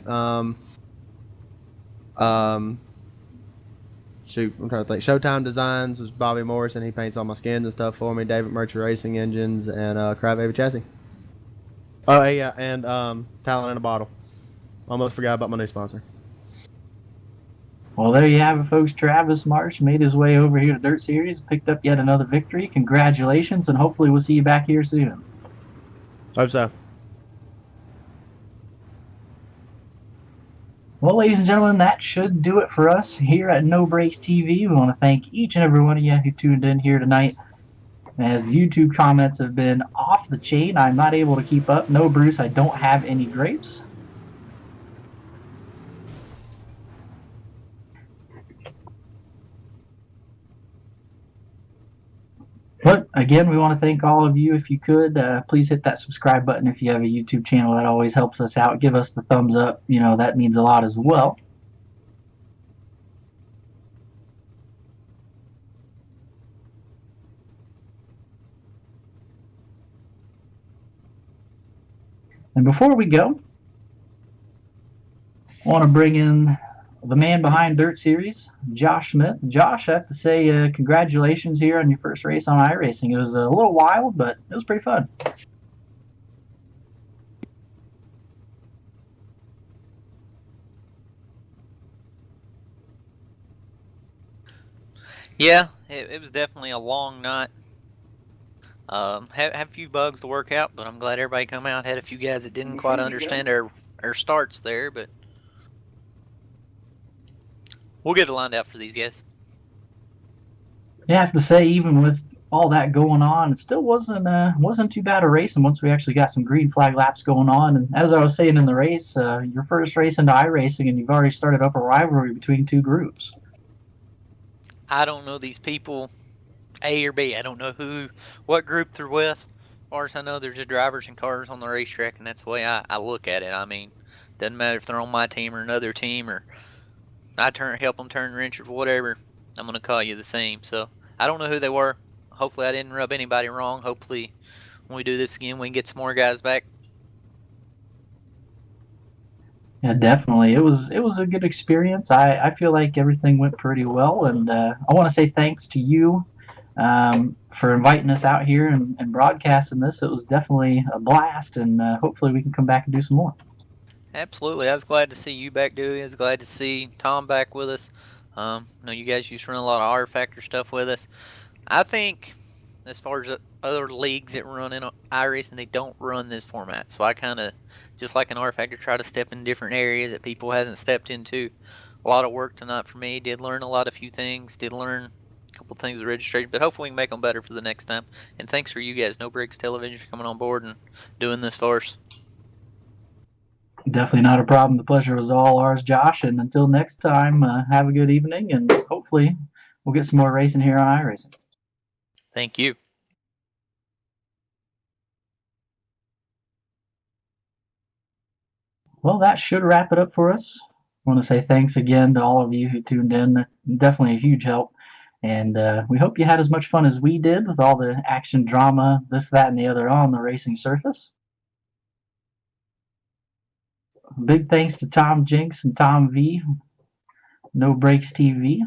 Shoot, I'm trying to think. Showtime Designs was Bobby Morrison. He paints all my skins and stuff for me. David Merchant Racing Engines and Crybaby Chassis. Oh yeah, and Talent in a Bottle. Almost forgot about my new sponsor. Well, there you have it, folks. Travis Marsh made his way over here to Dirt Series, picked up yet another victory. Congratulations, and hopefully we'll see you back here soon. Hope so. Well, ladies and gentlemen, that should do it for us here at No Breaks TV. We want to thank each and every one of you who tuned in here tonight. As YouTube comments have been off the chain, I'm not able to keep up. No, Bruce, I don't have any grapes. But again, we want to thank all of you. If you could, please hit that subscribe button if you have a YouTube channel. That always helps us out. Give us the thumbs up. That means a lot as well. And before we go, I want to bring in the man behind Dirt Series, Josh Smith. Josh, I have to say congratulations here on your first race on iRacing. It was a little wild, but it was pretty fun. Yeah, it was definitely a long night. Had a few bugs to work out, but I'm glad everybody come out. Had a few guys that didn't quite understand our starts there, but we'll get it lined out for these guys. I have to say, even with all that going on, it still wasn't too bad a race. And once we actually got some green flag laps going on, and as I was saying in the race, your first race into iRacing, and you've already started up a rivalry between two groups. I don't know these people, A or B. I don't know what group they're with. As far as I know, they're just drivers and cars on the racetrack, and that's the way I look at it. I mean, doesn't matter if they're on my team or another team, or I help them turn wrenches or whatever. I'm gonna call you the same. So I don't know who they were. Hopefully, I didn't rub anybody wrong. Hopefully, when we do this again, we can get some more guys back. Yeah, definitely. It was a good experience. I feel like everything went pretty well, and I want to say thanks to you for inviting us out here and broadcasting this. It was definitely a blast, and hopefully we can come back and do some more. Absolutely. I was glad to see you back, Dewey. I was glad to see Tom back with us. I know you guys used to run a lot of R Factor stuff with us. I think, as far as other leagues that run in iRacing, they don't run this format. So I kind of, just like an R Factor, try to step in different areas that people hasn't stepped into. A lot of work tonight for me. Did learn a few things. Did learn a couple things with registration, but hopefully we can make them better for the next time. And thanks for you guys, No Breaks Television, for coming on board and doing this for us. Definitely not a problem. The pleasure was all ours, Josh. And until next time, have a good evening, and hopefully we'll get some more racing here on iRacing. Thank you. Well, that should wrap it up for us. I want to say thanks again to all of you who tuned in. Definitely a huge help. And we hope you had as much fun as we did with all the action, drama, this, that, and the other on the racing surface. Big thanks to Tom Jinks and Tom V, No Breaks TV,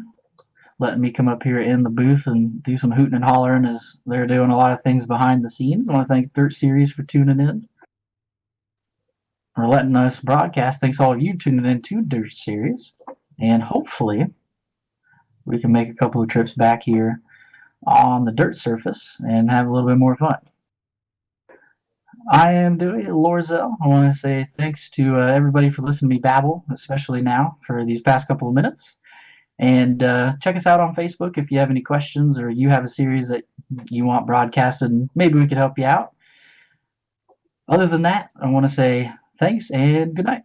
letting me come up here in the booth and do some hooting and hollering as they're doing a lot of things behind the scenes. I want to thank Dirt Series for tuning in or letting us broadcast. Thanks all of you tuning in to Dirt Series. And hopefully we can make a couple of trips back here on the dirt surface and have a little bit more fun. I am Dewey Lorzell. I want to say thanks to everybody for listening to me babble, especially now for these past couple of minutes. And check us out on Facebook if you have any questions or you have a series that you want broadcasted, and maybe we could help you out. Other than that, I want to say thanks and good night.